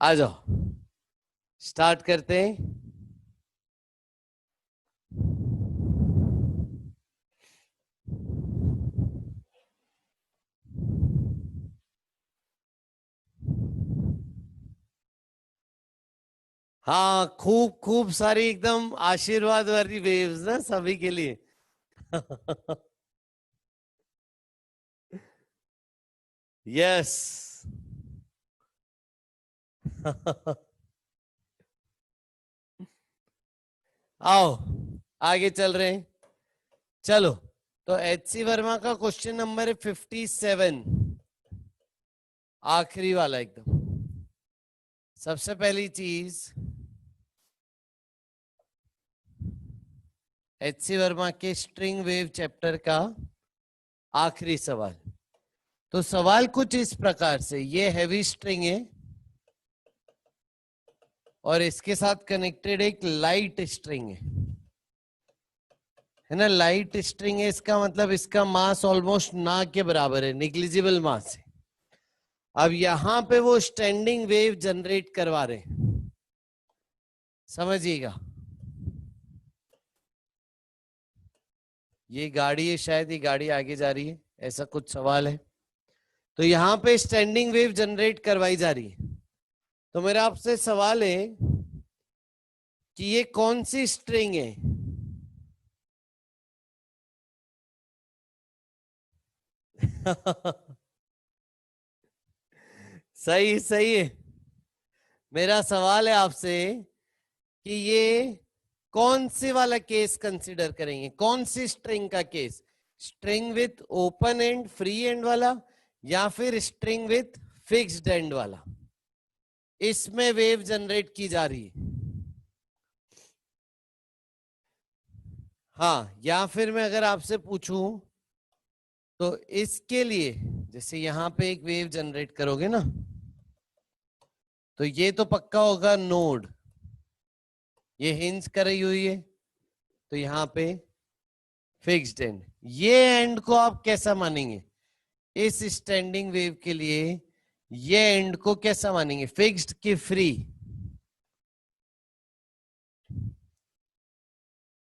आ जाओ, स्टार्ट करते हैं। हाँ, खूब खूब सारी एकदम आशीर्वाद वाली वेव्स ना सभी के लिए। यस। आओ, आगे चल रहे हैं। चलो, तो एच सी वर्मा का क्वेश्चन नंबर है 57, आखिरी वाला एकदम। सबसे पहली चीज, एच सी वर्मा के स्ट्रिंग वेव चैप्टर का आखिरी सवाल। तो सवाल कुछ इस प्रकार से, ये हैवी स्ट्रिंग है और इसके साथ कनेक्टेड एक लाइट स्ट्रिंग है ना। लाइट स्ट्रिंग है, इसका मतलब इसका मास ऑलमोस्ट ना के बराबर है, निग्लिजिबल मास है। अब यहां पे वो स्टैंडिंग वेव जनरेट करवा रहे हैं, समझिएगा। ये गाड़ी है, शायद ये गाड़ी आगे जा रही है, ऐसा कुछ सवाल है। तो यहां पे स्टैंडिंग वेव जनरेट करवाई जा रही है। तो मेरा आपसे सवाल है कि ये कौन सी स्ट्रिंग है? सही सही है। मेरा सवाल है आपसे कि ये कौन सी वाला केस कंसीडर करेंगे, कौन सी स्ट्रिंग का case? String with open and free and वाला, या फिर स्ट्रिंग विथ फिक्स्ड एंड वाला? इसमें वेव जनरेट की जा रही है। हाँ, या फिर मैं अगर आपसे पूछूं तो इसके लिए, जैसे यहां पे एक वेव जनरेट करोगे ना, तो ये तो पक्का होगा नोड, ये हिंज करी हुई है, तो यहां पे फिक्स्ड एंड। ये एंड को आप कैसा मानेंगे इस स्टैंडिंग वेव के लिए? ये एंड को कैसा मानेंगे, फिक्स्ड की फ्री?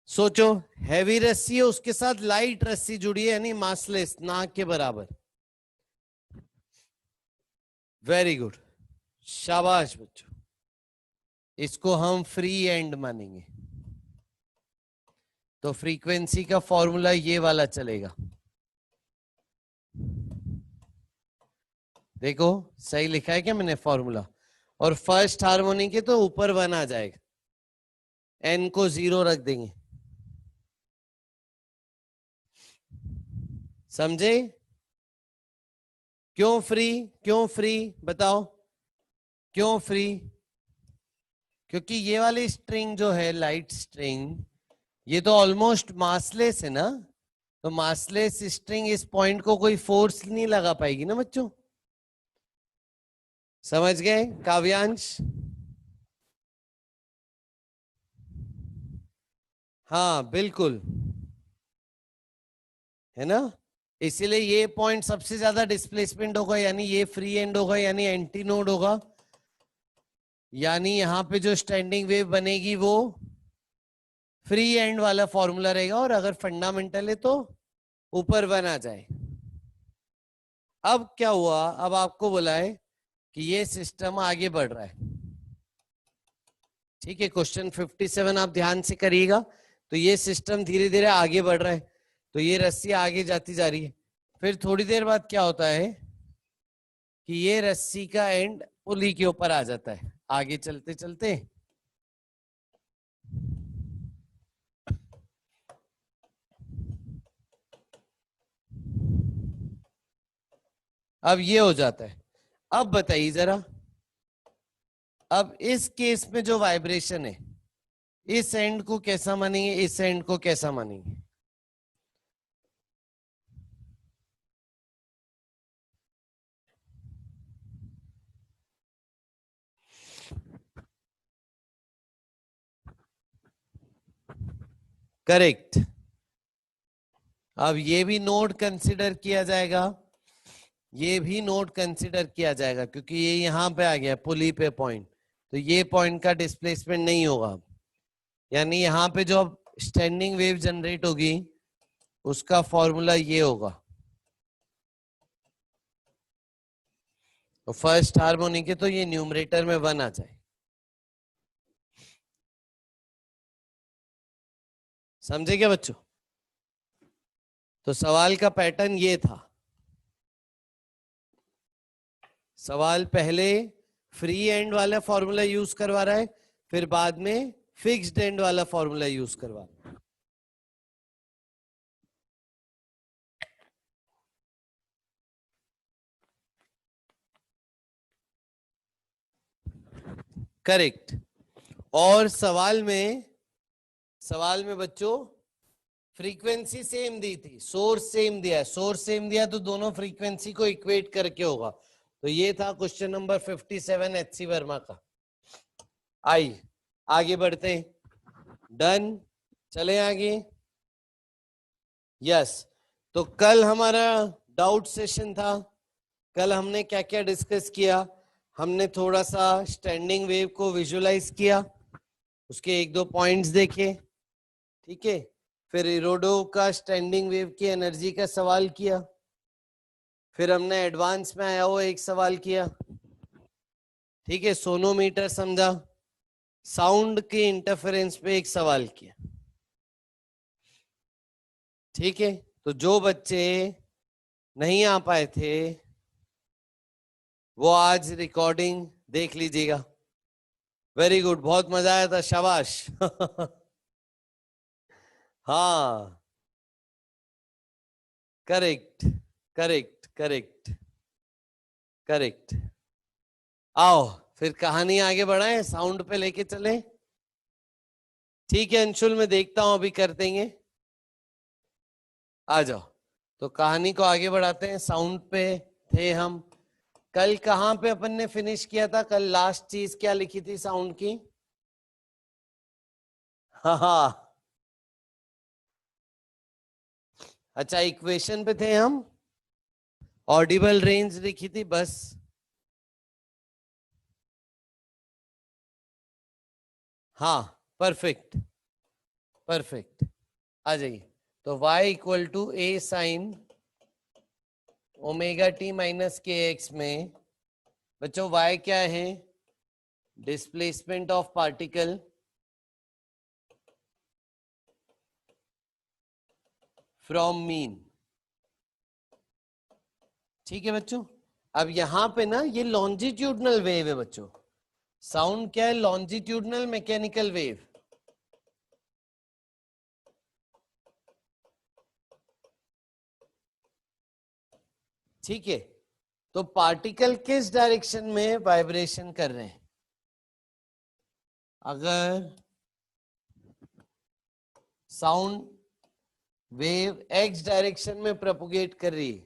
सोचो, हैवी रस्सी है, उसके साथ लाइट रस्सी जुड़ी है, यानी मासलेस, ना के बराबर। वेरी गुड, शाबाश बच्चों, इसको हम फ्री एंड मानेंगे। तो फ्रीक्वेंसी का फॉर्मूला ये वाला चलेगा। देखो, सही लिखा है क्या मैंने फॉर्मूला? और फर्स्ट हार्मोनी के तो ऊपर 1 आ जाएगा, एन को 0 रख देंगे। समझे? क्यों फ्री? क्यों फ्री बताओ, क्यों फ्री? क्योंकि ये वाली स्ट्रिंग जो है, लाइट स्ट्रिंग, ये तो ऑलमोस्ट मासलेस है ना। तो मासलेस स्ट्रिंग इस पॉइंट को कोई फोर्स नहीं लगा पाएगी ना बच्चों। समझ गए काव्यांश? हाँ बिल्कुल, है ना। इसीलिए ये पॉइंट सबसे ज्यादा डिस्प्लेसमेंट होगा, यानी ये फ्री एंड होगा, यानी एंटी नोड होगा, यानी यहां पे जो स्टैंडिंग वेव बनेगी वो फ्री एंड वाला फॉर्मूला रहेगा, और अगर फंडामेंटल है तो ऊपर 1 आ जाए। अब क्या हुआ, अब आपको बोला है कि ये सिस्टम आगे बढ़ रहा है। ठीक है, क्वेश्चन 57 आप ध्यान से करिएगा। तो ये सिस्टम धीरे धीरे आगे बढ़ रहा है, तो ये रस्सी आगे जाती जा रही है। फिर थोड़ी देर बाद क्या होता है कि ये रस्सी का एंड पुली के ऊपर आ जाता है, आगे चलते चलते। अब ये हो जाता है। अब बताइए जरा, अब इस केस में जो वाइब्रेशन है, इस एंड को कैसा मानेंगे, इस एंड को कैसा मानेंगे? करेक्ट। अब ये भी नोड कंसिडर किया जाएगा, ये भी नोड कंसिडर किया जाएगा क्योंकि ये यहाँ पे आ गया पुली पे पॉइंट, तो ये पॉइंट का डिस्प्लेसमेंट नहीं होगा। यानी यहाँ पे जो स्टैंडिंग वेव जनरेट होगी उसका फॉर्मूला ये होगा, तो फर्स्ट हार्मोनिक है तो ये न्यूमरेटर में 1 आ जाए। समझे क्या बच्चों? तो सवाल का पैटर्न ये था, सवाल पहले फ्री एंड वाला फॉर्मूला यूज करवा रहा है, फिर बाद में फिक्स्ड एंड वाला फॉर्मूला यूज करवा रहा है। करेक्ट। और सवाल में बच्चों फ्रीक्वेंसी सेम दी थी, सोर्स सेम दिया है, सोर्स सेम दिया तो दोनों फ्रीक्वेंसी को इक्वेट करके होगा। तो ये था क्वेश्चन नंबर 57 एचसी वर्मा का। आई आगे बढ़ते हैं, डन, चले आगे। यस, तो कल हमारा डाउट सेशन था। कल हमने क्या क्या डिस्कस किया? हमने थोड़ा सा स्टैंडिंग वेव को विजुलाइज किया, उसके 1-2 पॉइंट्स देखे, ठीक है। फिर इरोडो का स्टैंडिंग वेव की एनर्जी का सवाल किया, फिर हमने एडवांस में आया हुआ एक सवाल किया, ठीक है। सोनोमीटर समझा, साउंड के इंटरफेरेंस पे एक सवाल किया, ठीक है। तो जो बच्चे नहीं आ पाए थे वो आज रिकॉर्डिंग देख लीजिएगा। वेरी गुड, बहुत मजा आया था, शाबाश। हाँ, करेक्ट करेक्ट करेक्ट करेक्ट। आओ फिर कहानी आगे बढ़ाएं, साउंड पे लेके चले, ठीक है। अंशुल मैं देखता हूं अभी कर देंगे, आ जाओ। तो कहानी को आगे बढ़ाते हैं, साउंड पे थे हम। कल कहां पे अपन ने फिनिश किया था? कल लास्ट चीज क्या लिखी थी साउंड की? हाँ, अच्छा इक्वेशन पे थे हम, ऑडिबल रेंज लिखी थी बस। हाँ, परफेक्ट परफेक्ट, आ जाइए। तो y equal to a sine omega t minus k x में बच्चों y क्या है? Displacement of particle from mean, ठीक है बच्चों। अब यहां पे ना ये लॉन्जिट्यूडनल वेव है बच्चों। साउंड क्या है? लॉन्जिट्यूडनल मैकेनिकल वेव, ठीक है। तो पार्टिकल किस डायरेक्शन में वाइब्रेशन कर रहे हैं? अगर साउंड वेव एक्स डायरेक्शन में प्रोपोगेट कर रही है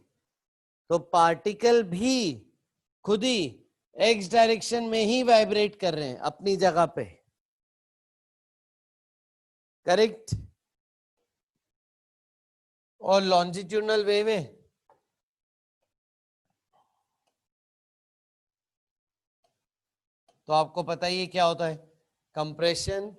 तो पार्टिकल भी खुद ही एक्स डायरेक्शन में ही वाइब्रेट कर रहे हैं अपनी जगह पे, करेक्ट। और लॉन्जिट्यूडनल वेव है तो आपको पता ही है क्या होता है, कंप्रेशन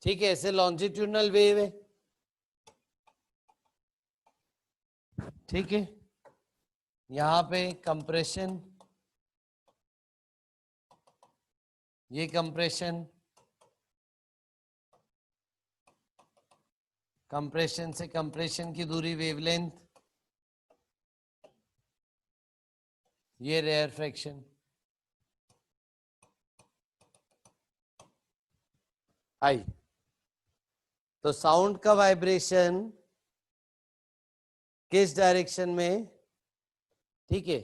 ठीक है, ऐसे लॉन्जिट्यूडनल वेव है, ठीक है। यहां पे कंप्रेशन, ये कंप्रेशन, कंप्रेशन से कंप्रेशन की दूरी वेवलेंथ, ये रेयर फ्रैक्शन, आई। तो साउंड का वाइब्रेशन किस डायरेक्शन में, ठीक है,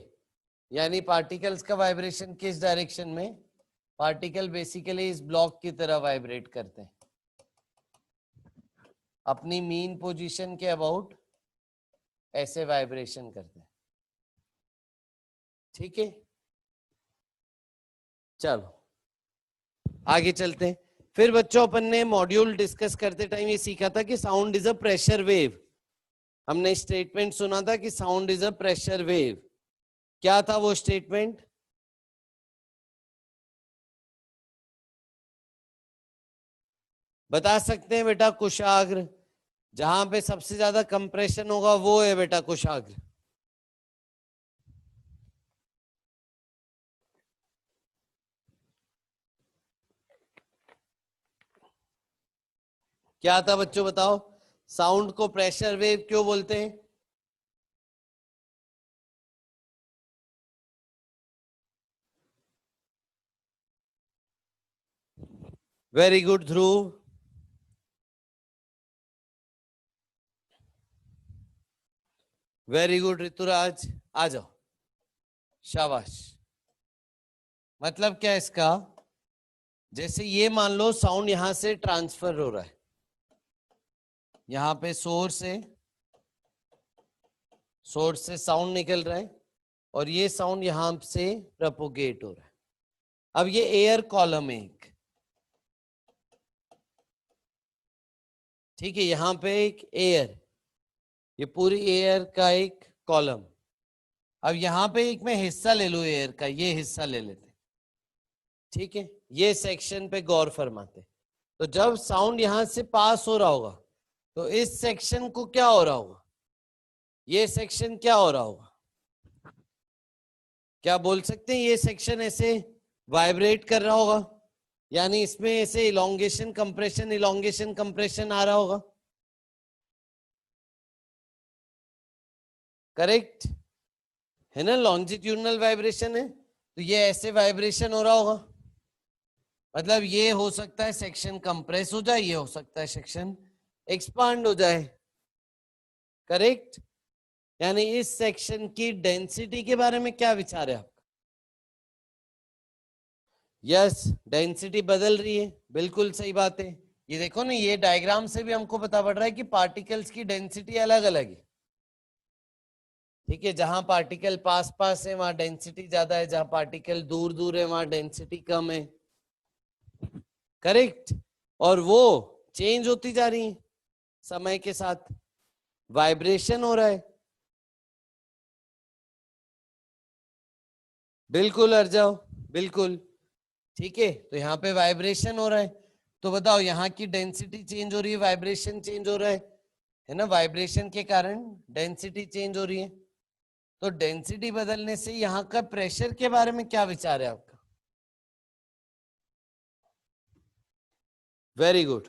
यानी पार्टिकल्स का वाइब्रेशन किस डायरेक्शन में, पार्टिकल बेसिकली इस ब्लॉक की तरह वाइब्रेट करते हैं, अपनी मीन पोजीशन के अबाउट ऐसे वाइब्रेशन करते हैं, ठीक है। चलो आगे चलते हैं। फिर बच्चों अपन ने मॉड्यूल डिस्कस करते टाइम ये सीखा था कि sound is a pressure wave. हमने स्टेटमेंट सुना था कि sound is a pressure wave. क्या था वो स्टेटमेंट? बता सकते हैं बेटा? कुशाग्र, जहां पे सबसे ज्यादा कंप्रेशन होगा वो है बेटा कुशाग्र। क्या था बच्चों बताओ? साउंड को प्रेशर वेव क्यों बोलते हैं? वेरी गुड ध्रुव। वेरी गुड ऋतुराज, आ जाओ, शाबाश। मतलब क्या इसका? जैसे ये मान लो साउंड यहां से ट्रांसफर हो रहा है, यहां पे सोर्स है, सोर्स से साउंड निकल रहा है और ये साउंड यहां से प्रोपोगेट हो रहा है। अब ये एयर कॉलम है एक, ठीक है, यहां पे एक एयर, ये पूरी एयर का एक कॉलम। अब यहां पे एक मैं हिस्सा ले लूं एयर का, ये हिस्सा ले लेते, ठीक है, ये सेक्शन पे गौर फरमाते। तो जब साउंड यहां से पास हो रहा होगा तो इस सेक्शन को क्या हो रहा होगा, ये सेक्शन क्या हो रहा होगा? क्या बोल सकते हैं? ये सेक्शन ऐसे वाइब्रेट कर रहा होगा, यानी इसमें ऐसे इलोंगेशन कंप्रेशन, इलोंगेशन कंप्रेशन आ रहा होगा, करेक्ट है ना? लॉन्जिट्यूडनल वाइब्रेशन है तो ये ऐसे वाइब्रेशन हो रहा होगा। मतलब ये हो सकता है सेक्शन कंप्रेस हो जाए, ये हो सकता है सेक्शन एक्सपांड हो जाए, करेक्ट। यानी इस सेक्शन की डेंसिटी के बारे में क्या विचार है आपका? यस, डेंसिटी बदल रही है, बिल्कुल सही बात है। ये देखो ना, ये डायग्राम से भी हमको पता पड़ रहा है कि पार्टिकल्स की डेंसिटी अलग अलग है, ठीक है। जहां पार्टिकल पास पास है वहां डेंसिटी ज्यादा है, जहां पार्टिकल दूर दूर है वहां डेंसिटी कम है, करेक्ट। और वो चेंज होती जा रही है समय के साथ, वाइब्रेशन हो रहा है। बिल्कुल अर्जाओ, बिल्कुल ठीक है। तो यहाँ पे वाइब्रेशन हो रहा है, तो बताओ यहाँ की डेंसिटी चेंज हो रही है, वाइब्रेशन चेंज हो रहा है ना? वाइब्रेशन के कारण डेंसिटी चेंज हो रही है। तो डेंसिटी बदलने से यहाँ का प्रेशर के बारे में क्या विचार है आपका? वेरी गुड,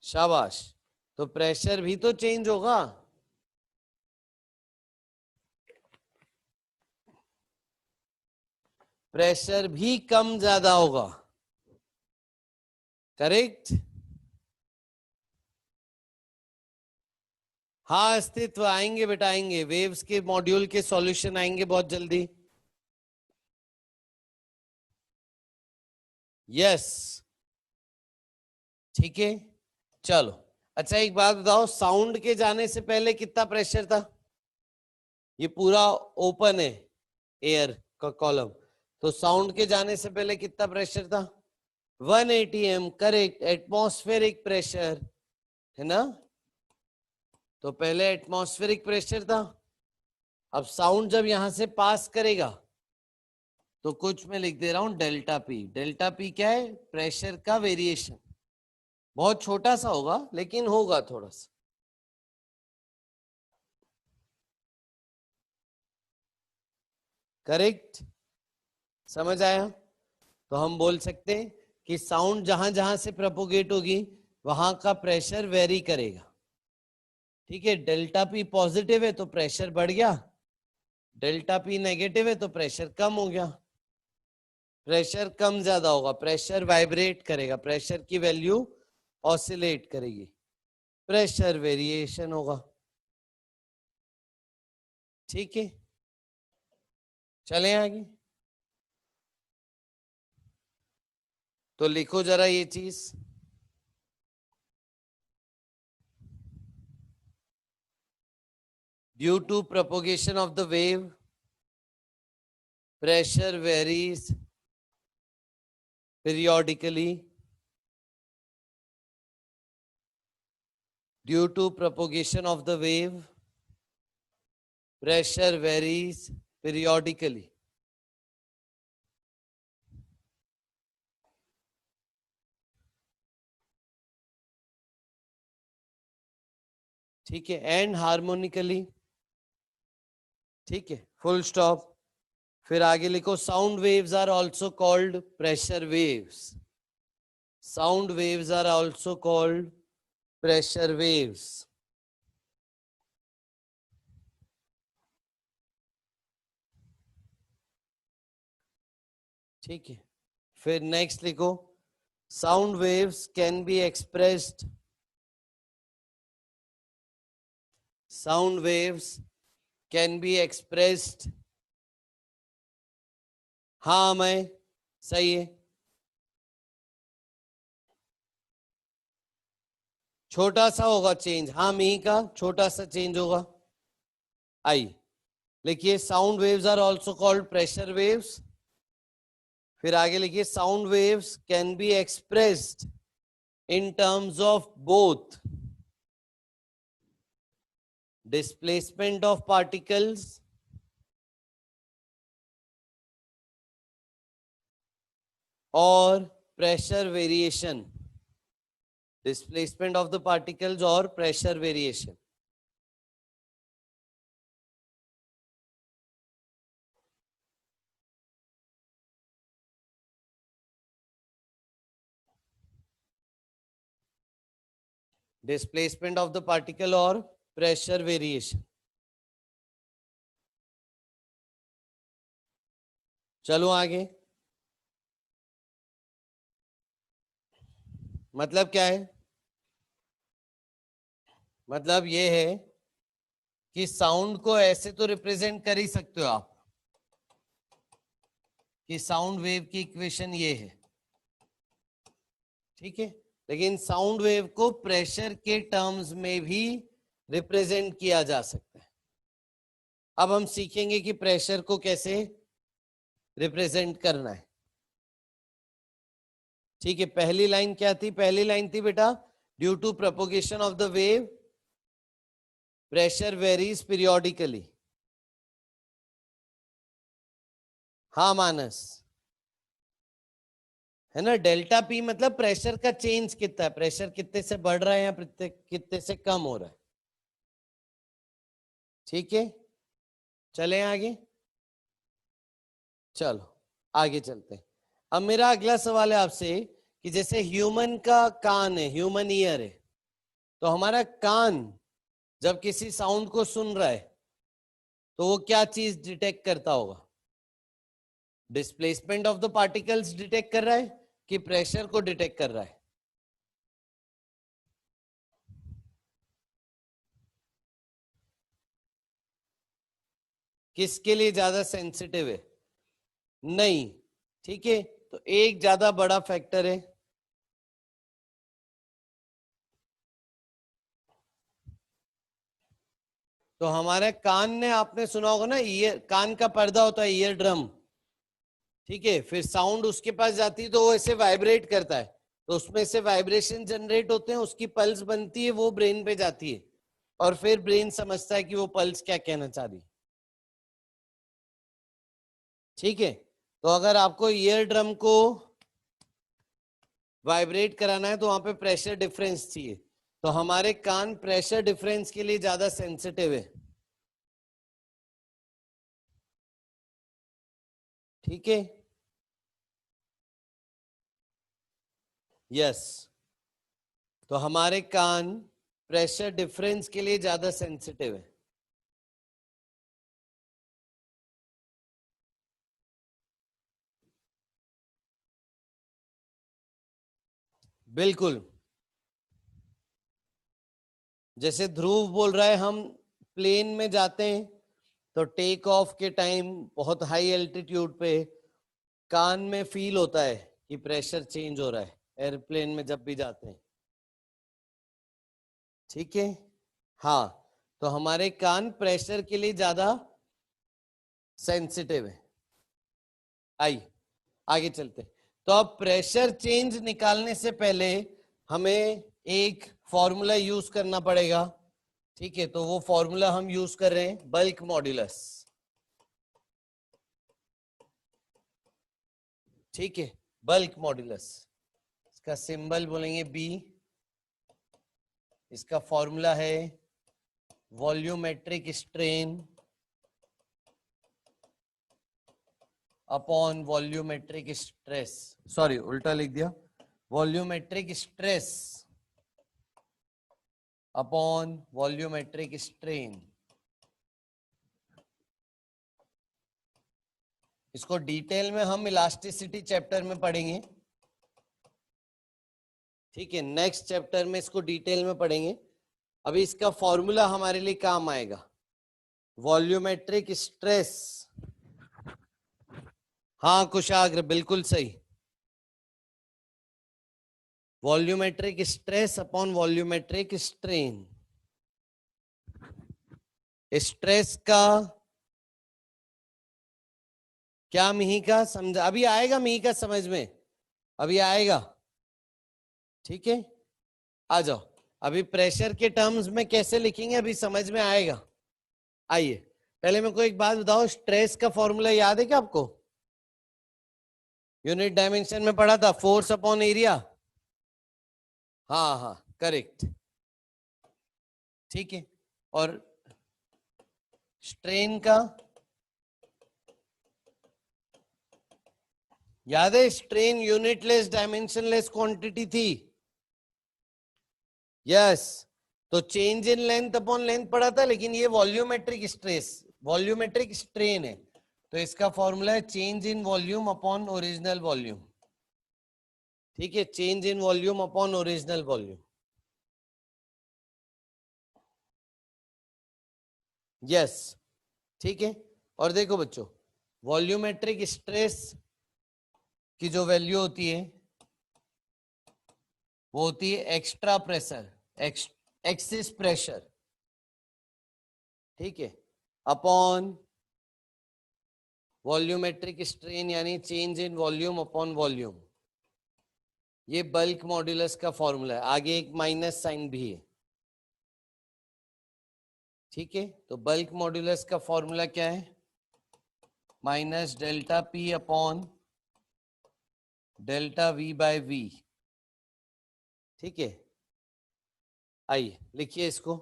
शाबाश। तो प्रेशर भी तो चेंज होगा, प्रेशर भी कम ज्यादा होगा, करेक्ट। हाँ अस्तित्व आएंगे बेटा, आएंगे, वेव्स के मॉड्यूल के सॉल्यूशन आएंगे बहुत जल्दी। यस, ठीक है, चलो। अच्छा एक बात बताओ, साउंड के जाने से पहले कितना प्रेशर था? ये पूरा ओपन है एयर का कॉलम, तो साउंड के जाने से पहले कितना प्रेशर था? 1 atm, करेक्ट, एटमॉस्फेरिक प्रेशर है ना? तो पहले एटमॉस्फेरिक प्रेशर था। अब साउंड जब यहां से पास करेगा तो कुछ मैं लिख दे रहा हूं डेल्टा पी। डेल्टा पी क्या है? प्रेशर का वेरिएशन, बहुत छोटा सा होगा लेकिन होगा थोड़ा सा, करेक्ट। समझ आया? तो हम बोल सकते हैं कि साउंड जहां जहां से प्रोपोगेट होगी वहां का प्रेशर वेरी करेगा, ठीक है। डेल्टा पी पॉजिटिव है तो प्रेशर बढ़ गया, डेल्टा पी नेगेटिव है तो प्रेशर कम हो गया। प्रेशर कम ज्यादा होगा, प्रेशर वाइब्रेट करेगा, प्रेशर की वैल्यू ऑसिलेट करेगी, प्रेशर वेरिएशन होगा। ठीक है, चलें आगे। तो लिखो जरा ये चीज, due to propagation of the wave pressure varies periodically. Due to propagation of the wave, pressure varies periodically. ठीक है, एंड हार्मोनिकली। ठीक है, फुल स्टॉप। फिर आगे लिखो, sound waves are also called pressure waves. Sound waves are also called pressure waves. ठीक है, फिर नेक्स्ट लिखो, sound waves can be expressed, sound waves can be expressed. हाँ मैं सही है, छोटा सा होगा चेंज। हाँ मी का छोटा सा चेंज होगा। आई लिखिए, sound waves are also called pressure waves. फिर आगे लिखिए, sound waves can be expressed in terms of both displacement of particles और pressure variation. Displacement of the particles और pressure variation. Displacement of the particle और pressure variation. चलो आगे। मतलब क्या है? मतलब ये है कि साउंड को ऐसे तो रिप्रेजेंट कर ही सकते हो आप कि साउंड वेव की इक्वेशन ये है, ठीक है, लेकिन साउंड वेव को प्रेशर के टर्म्स में भी रिप्रेजेंट किया जा सकता है। अब हम सीखेंगे कि प्रेशर को कैसे रिप्रेजेंट करना है। ठीक है, पहली लाइन क्या थी? पहली लाइन थी बेटा, due to propagation of the wave pressure varies periodically. हाँ मानस, है ना? डेल्टा पी मतलब प्रेशर का चेंज कितना है, प्रेशर कितने से बढ़ रहा है या कितने से कम हो रहा है। ठीक है, चलें आगे। चलो आगे चलते हैं। अब मेरा अगला सवाल है आपसे कि जैसे ह्यूमन का कान है, ह्यूमन ईयर है, तो हमारा कान जब किसी साउंड को सुन रहा है तो वो क्या चीज डिटेक्ट करता होगा? Displacement of the particles detect कर रहा है कि प्रेशर को डिटेक्ट कर रहा है? किसके लिए ज्यादा सेंसिटिव है? नहीं, ठीक है, तो एक ज्यादा बड़ा फैक्टर है। तो हमारे कान ने, आपने सुना होगा ना, ईयर, कान का पर्दा होता है, ईयर ड्रम, ठीक है, फिर साउंड उसके पास जाती है तो वो ऐसे वाइब्रेट करता है, तो उसमें से वाइब्रेशन जनरेट होते हैं, उसकी पल्स बनती है, वो ब्रेन पे जाती है और फिर ब्रेन समझता है कि वो पल्स क्या कहना चाह रही। ठीक है, तो अगर आपको ईयर ड्रम को वाइब्रेट कराना है तो वहां पे प्रेशर डिफरेंस चाहिए, तो हमारे कान प्रेशर डिफरेंस के लिए ज्यादा सेंसिटिव है। ठीक है, यस, तो हमारे कान प्रेशर डिफरेंस के लिए ज्यादा सेंसिटिव है। बिल्कुल, जैसे ध्रुव बोल रहा है हम प्लेन में जाते हैं तो टेक ऑफ के टाइम बहुत हाई एल्टीट्यूड पे कान में फील होता है कि प्रेशर चेंज हो रहा है एयरप्लेन में जब भी जाते हैं, ठीक है। हाँ, तो हमारे कान प्रेशर के लिए ज्यादा सेंसिटिव है। आइए आगे चलते। तो अब प्रेशर चेंज निकालने से पहले हमें एक फॉर्मूला यूज करना पड़ेगा, ठीक है। तो वो फॉर्मूला हम यूज कर रहे हैं बल्क मॉड्यूलस, ठीक है। बल्क मॉड्यूलस, इसका सिंबल बोलेंगे बी। इसका फॉर्मूला है volumetric strain upon volumetric stress, sorry उल्टा लिख दिया, volumetric stress upon volumetric strain. इसको डिटेल में हम इलास्टिसिटी चैप्टर में पढ़ेंगे, ठीक है। नेक्स्ट चैप्टर में इसको डिटेल में पढ़ेंगे। अभी इसका फॉर्मूला हमारे लिए काम आएगा, वॉल्यूमेट्रिक स्ट्रेस। हाँ कुशाग्र, बिल्कुल सही, volumetric stress upon volumetric strain. Stress का क्या मिही का समझा, अभी आएगा मिही का समझ में, अभी आएगा, ठीक है। आ जाओ, अभी प्रेशर के टर्म्स में कैसे लिखेंगे अभी समझ में आएगा। आइए पहले मेरे को एक बात बताओ, स्ट्रेस का फॉर्मूला याद है क्या आपको? यूनिट डायमेंशन में पढ़ा था, फोर्स अपॉन एरिया। हाँ हाँ करेक्ट, ठीक है। और स्ट्रेन का याद है, स्ट्रेन यूनिटलेस डायमेंशनलेस क्वांटिटी थी, यस। तो change in length upon length पढ़ा था, लेकिन ये वॉल्यूमेट्रिक स्ट्रेस, वॉल्यूमेट्रिक स्ट्रेन है, तो इसका फॉर्मूला है change in volume upon original volume, ठीक है। Change in volume upon original volume, yes, ठीक है। और देखो बच्चों, वॉल्यूमेट्रिक स्ट्रेस की जो वैल्यू होती है वो होती है एक्स्ट्रा प्रेशर, एक्सिस प्रेशर, ठीक है, अपॉन वॉल्यूमेट्रिक स्ट्रेन यानी change in volume upon volume. ये बल्क मॉड्यूलस का फॉर्मूला है, आगे एक माइनस साइन भी है, ठीक है। तो बल्क मॉड्यूलस का फॉर्मूला क्या है? Minus delta P upon delta v by v, ठीक है। आइए लिखिए इसको,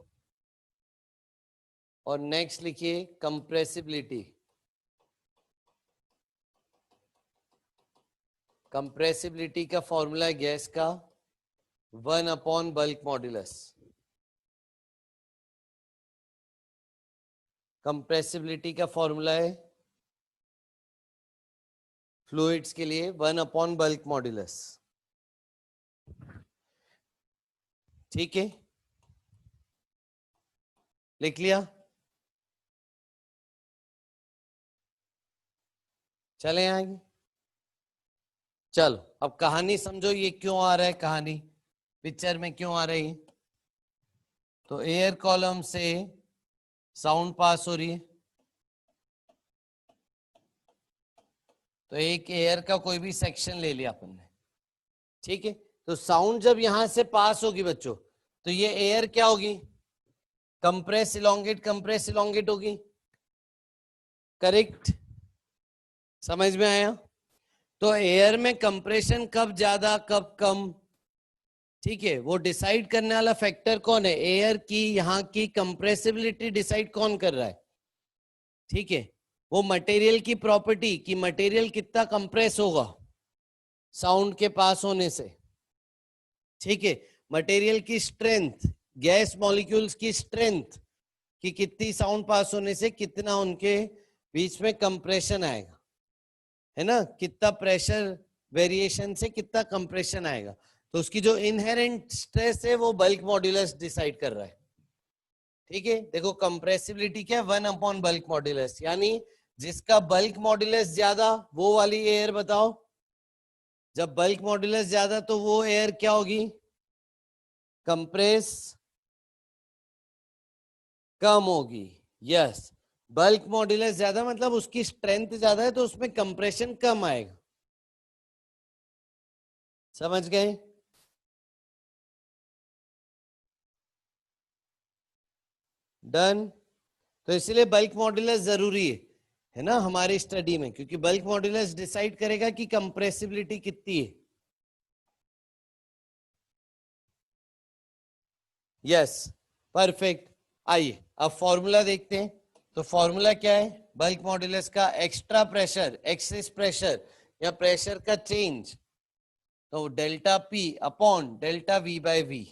और नेक्स्ट लिखिए कंप्रेसिबिलिटी। कंप्रेसिबिलिटी का फॉर्मूला है गैस का 1 अपॉन बल्क मॉड्यूलस। कंप्रेसिबिलिटी का फॉर्मूला है फ्लूइड्स के लिए 1 अपॉन बल्क मॉड्यूलस, ठीक है। लिख लिया? चले आएंगे, चलो अब कहानी समझो, ये क्यों आ रहा है, कहानी पिक्चर में क्यों आ रही है। तो एयर कॉलम से साउंड पास हो रही है, तो एक एयर का कोई भी सेक्शन ले लिया अपन ने, ठीक है। तो साउंड जब यहां से पास होगी बच्चों, तो ये एयर क्या होगी? कंप्रेस इलोंगेट होगी, करेक्ट? समझ में आया? तो एयर में कंप्रेशन कब ज्यादा कब कम, ठीक है, वो डिसाइड करने वाला फैक्टर कौन है? एयर की यहाँ की कंप्रेसिबिलिटी डिसाइड कौन कर रहा है, ठीक है। वो मटेरियल की प्रॉपर्टी कि मटेरियल कितना कंप्रेस होगा साउंड के पास होने से, ठीक है। मटेरियल की स्ट्रेंथ, गैस मॉलिक्यूल्स की स्ट्रेंथ कि कितनी साउंड पास होने से कितना उनके बीच में कंप्रेशन आएगा, है ना, कितना प्रेशर वेरिएशन से कितना कंप्रेशन आएगा। तो उसकी जो इनहेरेंट स्ट्रेस है वो बल्क मॉड्यूलस डिसाइड कर रहा है, ठीक है, देखो कंप्रेसिबिलिटी क्या है, 1 बल्क मॉड्यूलस, यानी जिसका बल्क मॉड्यूलस ज्यादा वो वाली एयर बताओ। जब बल्क मॉड्यूलस ज्यादा तो वो एयर क्या होगी, कंप्रेस कम होगी। यस, बल्क मॉड्यूलस ज्यादा मतलब उसकी स्ट्रेंथ ज्यादा है तो उसमें कंप्रेशन कम आएगा। समझ गए? डन। तो इसलिए बल्क मॉड्यूलस जरूरी है ना हमारी स्टडी में, क्योंकि बल्क मॉड्यूलस डिसाइड करेगा कि कंप्रेसिबिलिटी कितनी है। Yes, perfect. आइए अब फॉर्मूला देखते हैं। तो फॉर्मूला क्या है, बल्क मॉड्यूलस का एक्स्ट्रा प्रेशर, एक्सेस प्रेशर या प्रेशर का चेंज, तो delta P upon delta v by v.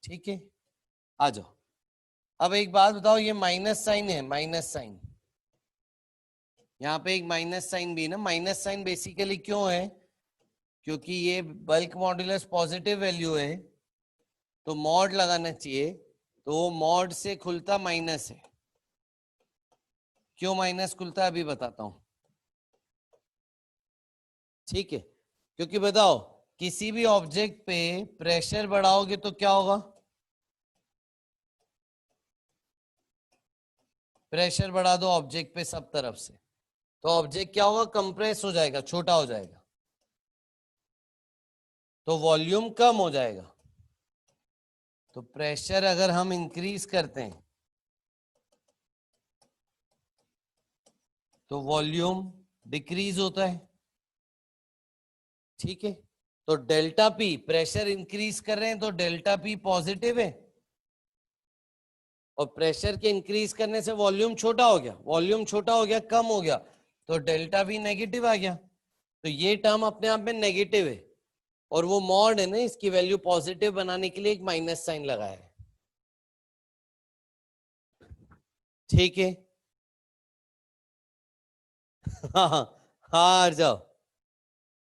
ठीक है, आ जाओ। अब एक बात बताओ, ये माइनस साइन है, माइनस साइन, यहाँ पे एक माइनस साइन भी है ना। माइनस साइन बेसिकली क्यों है, क्योंकि ये बल्क मॉड्यूलस पॉजिटिव वैल्यू है तो मॉड लगाना चाहिए, तो वो मॉड से खुलता माइनस है। क्यों माइनस खुलता है अभी बताता हूं। ठीक है, क्योंकि बताओ किसी भी ऑब्जेक्ट पे प्रेशर बढ़ाओगे तो क्या होगा, प्रेशर बढ़ा दो ऑब्जेक्ट पे सब तरफ से तो ऑब्जेक्ट क्या होगा, कंप्रेस हो जाएगा, छोटा हो जाएगा, तो वॉल्यूम कम हो जाएगा। तो प्रेशर अगर हम इंक्रीज करते हैं तो वॉल्यूम डिक्रीज होता है। ठीक है, तो डेल्टा पी, प्रेशर इंक्रीज कर रहे हैं तो डेल्टा पी पॉजिटिव है, और प्रेशर के इंक्रीज करने से वॉल्यूम छोटा हो गया, वॉल्यूम छोटा हो गया, कम हो गया, तो डेल्टा वी नेगेटिव आ गया। तो ये टर्म अपने आप में नेगेटिव है, और वो मॉड है ना, इसकी वैल्यू पॉजिटिव बनाने के लिए एक माइनस साइन लगाया है। ठीक है, हाँ हाँ हार जाओ,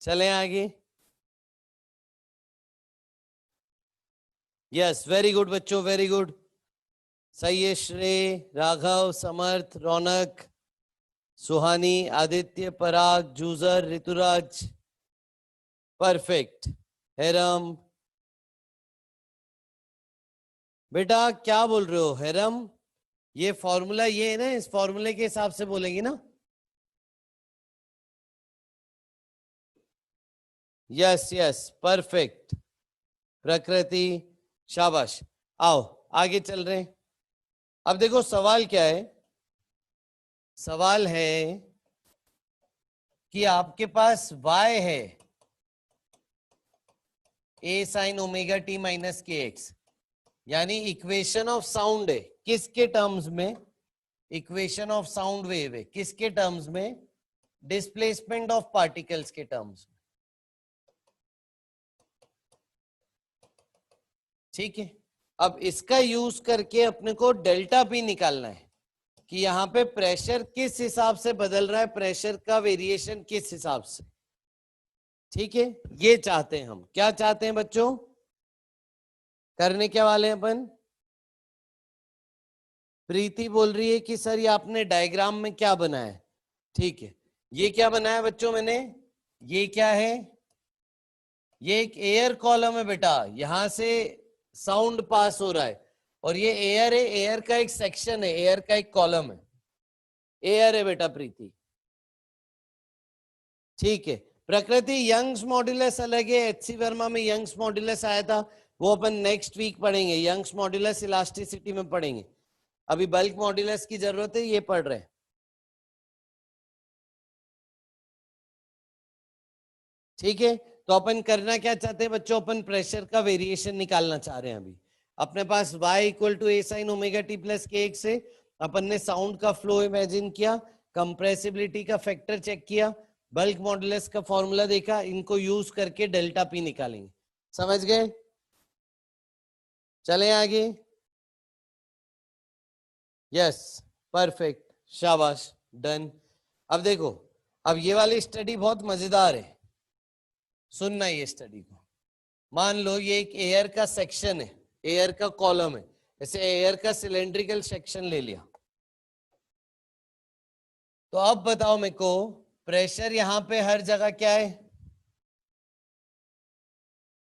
चलें आगे। यस, वेरी गुड बच्चों, वेरी गुड, सही है। श्रेय, राघव, समर्थ, रौनक, सुहानी, आदित्य, पराग, जूजर, ऋतुराज, परफेक्ट। हेरम, बेटा क्या बोल रहे हो हेरम, ये फॉर्मूला ये है ना, इस फॉर्मूले के हिसाब से बोलेंगे ना। Yes yes, perfect. प्रकृति, शाबाश। आओ आगे चल रहे हैं। अब देखो सवाल क्या है, सवाल है कि आपके पास y है a sign omega t minus k x, यानी इक्वेशन ऑफ साउंड है, किसके टर्म्स में, इक्वेशन ऑफ साउंड वेव है, किसके टर्म्स में, डिस्प्लेसमेंट ऑफ पार्टिकल्स के टर्म्स में। ठीक है, अब इसका यूज करके अपने को डेल्टा पी निकालना है कि यहाँ पे प्रेशर किस हिसाब से बदल रहा है, प्रेशर का वेरिएशन किस हिसाब से। ठीक है, ये चाहते हैं हम, क्या चाहते हैं बच्चों, करने क्या वाले हैं अपन। प्रीति बोल रही है कि सर ये आपने डायग्राम में क्या बनाया है। ठीक है, ये क्या बनाया बच्चों मैंने, ये क्या है, ये एक एयर कॉलम है बेटा, यहां से साउंड पास हो रहा है, और ये एयर है, एयर का एक सेक्शन है, एयर का एक कॉलम है, एयर है बेटा प्रीति। ठीक है, प्रकृति यंग्स मॉड्यूलस अलग है, एचसी वर्मा में यंग्स मॉड्यूलस आया था, वो अपन नेक्स्ट वीक पढ़ेंगे, यंग्स मॉड्यूलस इलास्टिसिटी में पढ़ेंगे, अभी बल्क मॉड्यूलस की जरूरत है, ये पढ़ रहे हैं। ठीक है, तो अपन करना क्या चाहते हैं बच्चों, अपन प्रेशर का वेरिएशन निकालना चाह रहे हैं। अभी अपने पास y equal to a sine omega t plus k एक से अपन ने साउंड का फ्लो इमेजिन किया, कंप्रेसिबिलिटी का फैक्टर चेक किया, बल्क मॉड्यूलस का फॉर्मूला देखा, इनको यूज करके डेल्टा पी निकालेंगे। समझ गए, चले आगे। यस, परफेक्ट, शाबाश, डन। अब देखो, अब ये वाली स्टडी बहुत मजेदार है, सुनना ये स्टडी को। मान लो ये एक एयर का सेक्शन है, एयर का कॉलम है, जैसे एयर का सिलेंड्रिकल सेक्शन ले लिया। तो अब बताओ मेरे को, प्रेशर यहां पे हर जगह क्या है?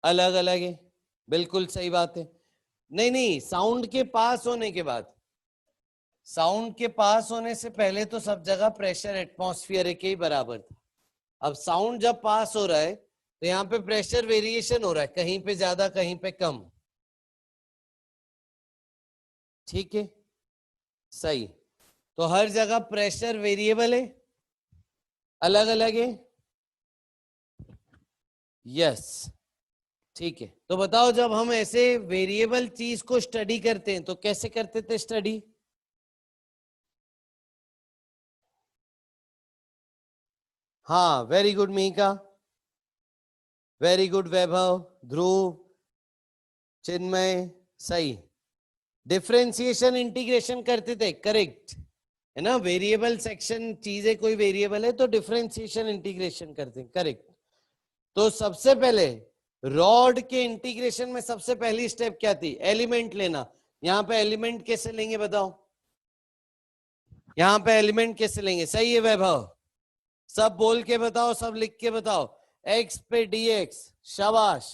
अलग अलग है। बिल्कुल सही बात है। नहीं नहीं, साउंड के पास होने के बाद, साउंड के पास होने से पहले तो सब जगह प्रेशर एटमॉस्फेयर के ही बराबर था। अब साउंड जब पास हो रहा है तो यहाँ पे प्रेशर वेरिएशन हो रहा है, कहीं पे ज्यादा कहीं पे कम। ठीक है, सही। तो हर जगह प्रेशर वेरिएबल है, अलग अलग है। यस, ठीक है। तो बताओ, जब हम ऐसे वेरिएबल चीज को स्टडी करते हैं तो कैसे करते थे स्टडी? हाँ, very good Mika, very good Vaibhav, Dhruv, Chinmay, सही। डिफरेंशिएशन इंटीग्रेशन करते थे, करेक्ट है ना। वेरिएबल सेक्शन चीज है, कोई वेरिएबल है तो डिफरेंशिएशन इंटीग्रेशन करते हैं, करेक्ट। तो सबसे पहले रॉड के इंटीग्रेशन में सबसे पहली स्टेप क्या थी? एलिमेंट लेना। यहां पे एलिमेंट कैसे लेंगे बताओ? यहां पे एलिमेंट कैसे लेंगे? सही है वैभव, सब बोल के बताओ, सब लिख के बताओ। एक्स पे डीएक्स, शाबाश,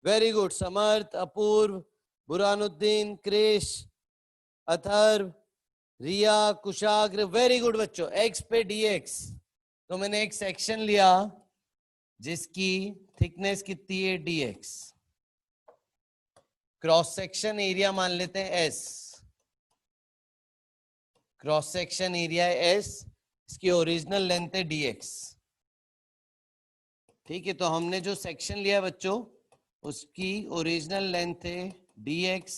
वेरी गुड। समर्थ, अपूर्व, बुरानुद्दीन, क्रिश, अथर्व, रिया, कुशाग्र, वेरी गुड बच्चों। एक्स पे डीएक्स, तो मैंने एक सेक्शन लिया जिसकी थिकनेस कितनी है? डीएक्स। क्रॉस सेक्शन एरिया मान लेते हैं एस, क्रॉस सेक्शन एरिया है एस, इसकी ओरिजिनल लेंथ है डीएक्स। ठीक है, तो हमने जो सेक्शन लिया बच्चों उसकी ओरिजिनल लेंथ है dx,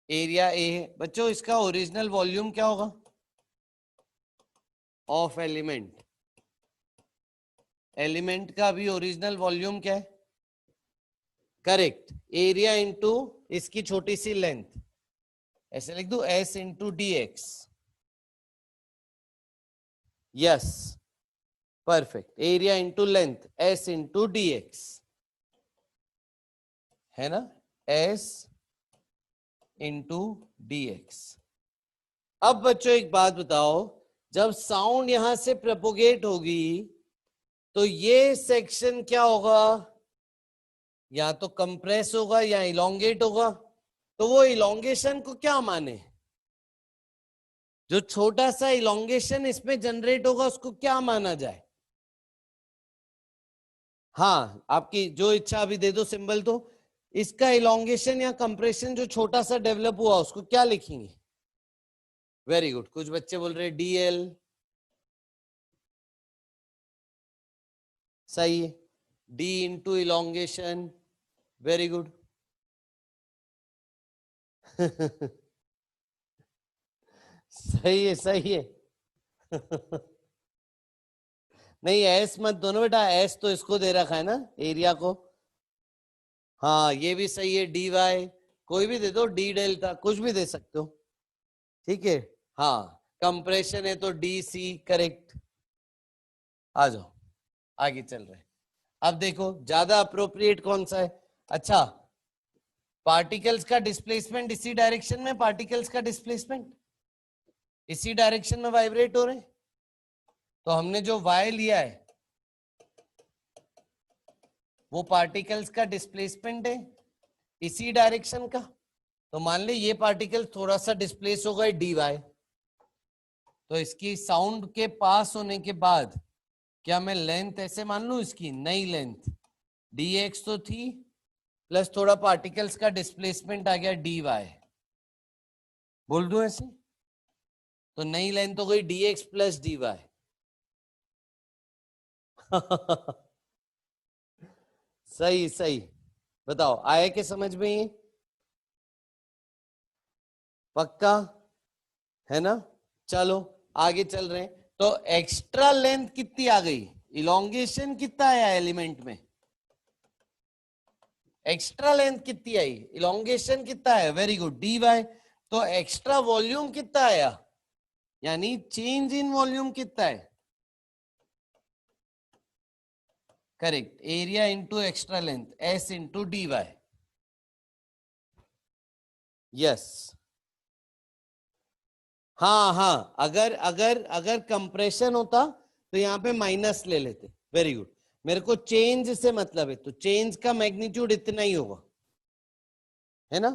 एरिया ए है। बच्चों इसका ओरिजिनल वॉल्यूम क्या होगा? ऑफ एलिमेंट, एलिमेंट का भी ओरिजिनल वॉल्यूम क्या है? करेक्ट, एरिया इंटू इसकी छोटी सी लेंथ, ऐसे लिख दू S into D x. Yes, perfect, area into length s into D x, है ना, एस इंटू डी एक्स। अब बच्चों एक बात बताओ, जब साउंड यहां से प्रोपोगेट होगी तो ये सेक्शन क्या होगा? या तो कंप्रेस होगा या इलोंगेट होगा। तो वो इलोंगेशन को क्या माने? जो छोटा सा इलोंगेशन इसमें जनरेट होगा उसको क्या माना जाए? हाँ, आपकी जो इच्छा अभी दे दो सिंबल। तो इसका इलोंगेशन या कंप्रेशन जो छोटा सा डेवलप हुआ उसको क्या लिखेंगे? वेरी गुड, कुछ बच्चे बोल रहे डीएल, सही है, D into elongation, very good. सही है, सही है। नहीं, एस मत दोनों बेटा, एस तो इसको दे रखा है ना, एरिया को। हाँ, ये भी सही है, डी वाई, कोई भी दे दो, डी डेल्टा कुछ भी दे सकते हो, ठीक है। हाँ, कंप्रेशन है तो डी सी, करेक्ट। आ जाओ, आगे चल रहे हैं। अब देखो ज्यादा अप्रोप्रिएट कौन सा है? अच्छा, पार्टिकल्स का डिस्प्लेसमेंट इसी डायरेक्शन में, पार्टिकल्स का डिस्प्लेसमेंट इसी डायरेक्शन में वाइब्रेट हो रहे हैं। तो हमने जो वाई लिया है वो पार्टिकल्स का डिस्प्लेसमेंट है इसी डायरेक्शन का। तो मान ले ये पार्टिकल थोड़ा सा डिस्प्लेस हो गए डी वाई, तो इसकी साउंड के पास होने के बाद क्या मैं लेंथ ऐसे मान लू, इसकी नई लेंथ डी एक्स तो थी, प्लस थोड़ा पार्टिकल्स का डिस्प्लेसमेंट आ गया डी वाई, बोल दूं ऐसे? तो नई लेंथ हो गई d x plus d y. सही सही, बताओ आया कि समझ में? ये पक्का है ना? चलो आगे चल रहे हैं। तो एक्स्ट्रा लेंथ कितनी आ गई? इलोंगेशन कितना आया एलिमेंट में? एक्स्ट्रा लेंथ कितनी आई? इलोंगेशन कितना है? Very good, d y. तो एक्स्ट्रा वॉल्यूम कितना आया, यानी चेंज इन वॉल्यूम कितना है? Correct, area into extra length s into d y. Yes, हाँ हाँ, अगर अगर अगर कंप्रेशन होता तो यहाँ पे माइनस ले लेते। Very good. मेरे को चेंज से मतलब है, तो चेंज का मैग्नीट्यूड इतना ही होगा, है ना।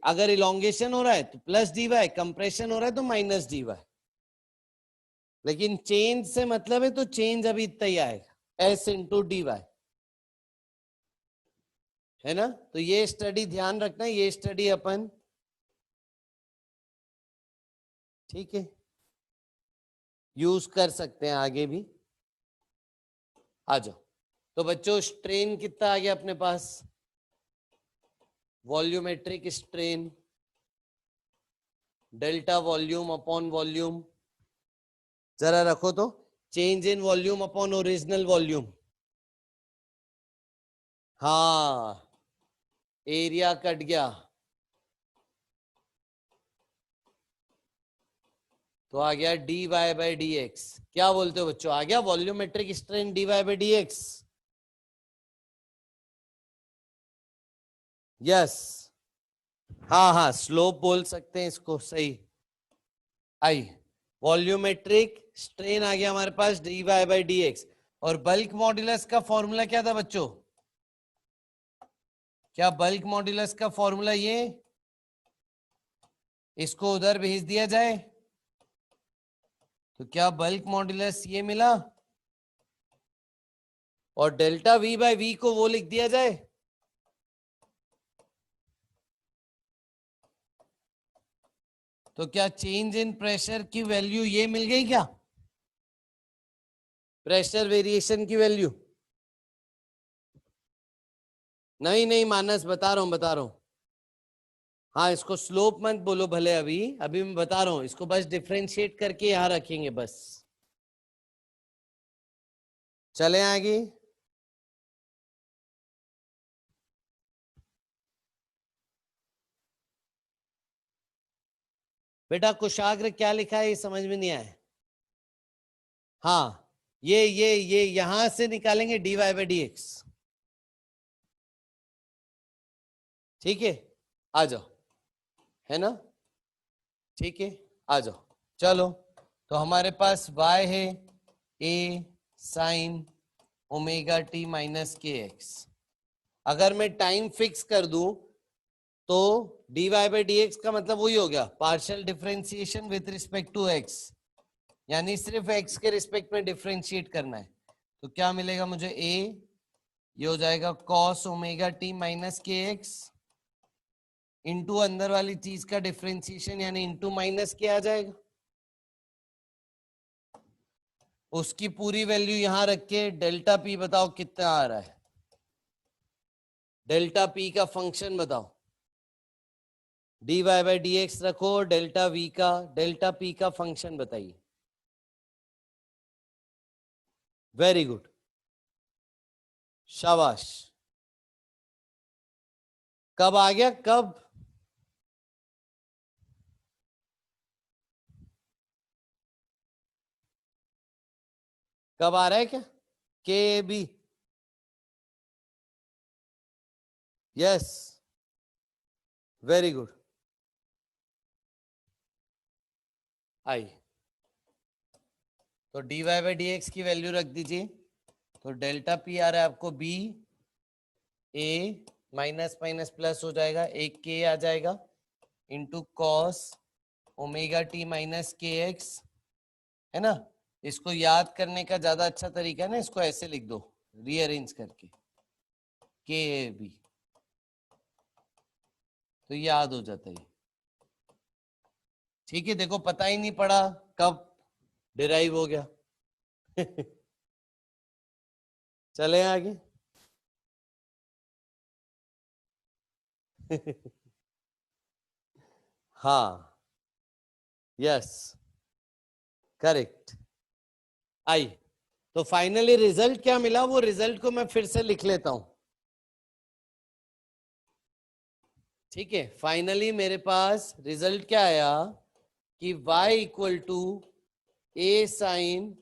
अगर इलोंगेशन हो रहा है तो प्लस डी वाई, कंप्रेशन हो रहा है तो माइनस डी वाई, लेकिन चेंज से मतलब है तो चेंज अभी इतना ही आएगा, एस इंटू डी वाई, है ना। तो ये स्टडी ध्यान रखना, ये स्टडी अपन, ठीक है, यूज कर सकते हैं आगे भी। आ जाओ। तो बच्चों स्ट्रेन कितना आ गया अपने पास, volumetric strain, delta volume upon volume, जरा रखो तो, change in volume upon original volume, हाँ, एरिया कट गया तो आ गया dy बाई डी एक्स। क्या बोलते हो बच्चों, आ गया volumetric strain dy by D x? Yes, हाँ हाँ, स्लोप बोल सकते हैं इसको, सही। आई, वॉल्यूमेट्रिक स्ट्रेन आ गया हमारे पास dy बाई डी एक्स। और बल्क मॉड्यूलस का फॉर्मूला क्या था बच्चों, क्या बल्क मॉड्यूलस का फॉर्मूला ये, इसको उधर भेज दिया जाए तो क्या बल्क मॉड्यूलस ये मिला, और डेल्टा वी बाई वी को वो लिख दिया जाए, तो क्या चेंज इन प्रेशर की वैल्यू ये मिल गई क्या, प्रेशर वेरिएशन की वैल्यू? नहीं नहीं मानस, बता रहा हूं बता रहा हूं, हाँ इसको स्लोप मत बोलो भले, अभी अभी मैं बता रहा हूं, इसको बस डिफरेंशिएट करके यहां रखेंगे बस। चले आगे, बेटा कुशाग्र क्या लिखा है ये समझ में नहीं आया। हाँ, ये यहां से निकालेंगे dy बाई डी एक्स, ठीक है, आ जाओ, है ना, ठीक है, आ जाओ। चलो, तो हमारे पास y है a sign omega t minus k x. अगर मैं टाइम फिक्स कर दूं तो dy बाई डी एक्स का मतलब वही हो गया, partial differentiation with respect to x, यानी सिर्फ x के रिस्पेक्ट में डिफरेंशिएट करना है। तो क्या मिलेगा मुझे, a ये हो जाएगा cos omega t minus k x into अंदर वाली चीज का डिफरेंशिएशन, यानी इंटू माइनस के आ जाएगा, उसकी पूरी वैल्यू यहां रख के डेल्टा पी बताओ कितना आ रहा है, डेल्टा पी का फंक्शन बताओ, dy बाई डी एक्स रखो, डेल्टा वी का, डेल्टा पी का फंक्शन बताइए। वेरी गुड, शाबाश। कब आ गया, कब, कब आ रहा है क्या, के बी, यस, वेरी गुड, आई। तो dy बाई डी एक्स की वैल्यू रख दीजिए, तो डेल्टा पी आ रहा है आपको बी, ए माइनस माइनस प्लस हो जाएगा, एक के आ जाएगा into cos omega t minus k x, है ना। इसको याद करने का ज्यादा अच्छा तरीका है ना, इसको ऐसे लिख दो रीअरेंज करके, के ए बी, तो याद हो जाता है। ठीक है, देखो पता ही नहीं पड़ा कब डिराइव हो गया। चले आगे। हाँ, यस, करेक्ट, आई। तो फाइनली रिजल्ट क्या मिला, वो रिजल्ट को मैं फिर से लिख लेता हूं, ठीक है। फाइनली मेरे पास रिजल्ट क्या आया कि y equal to a sine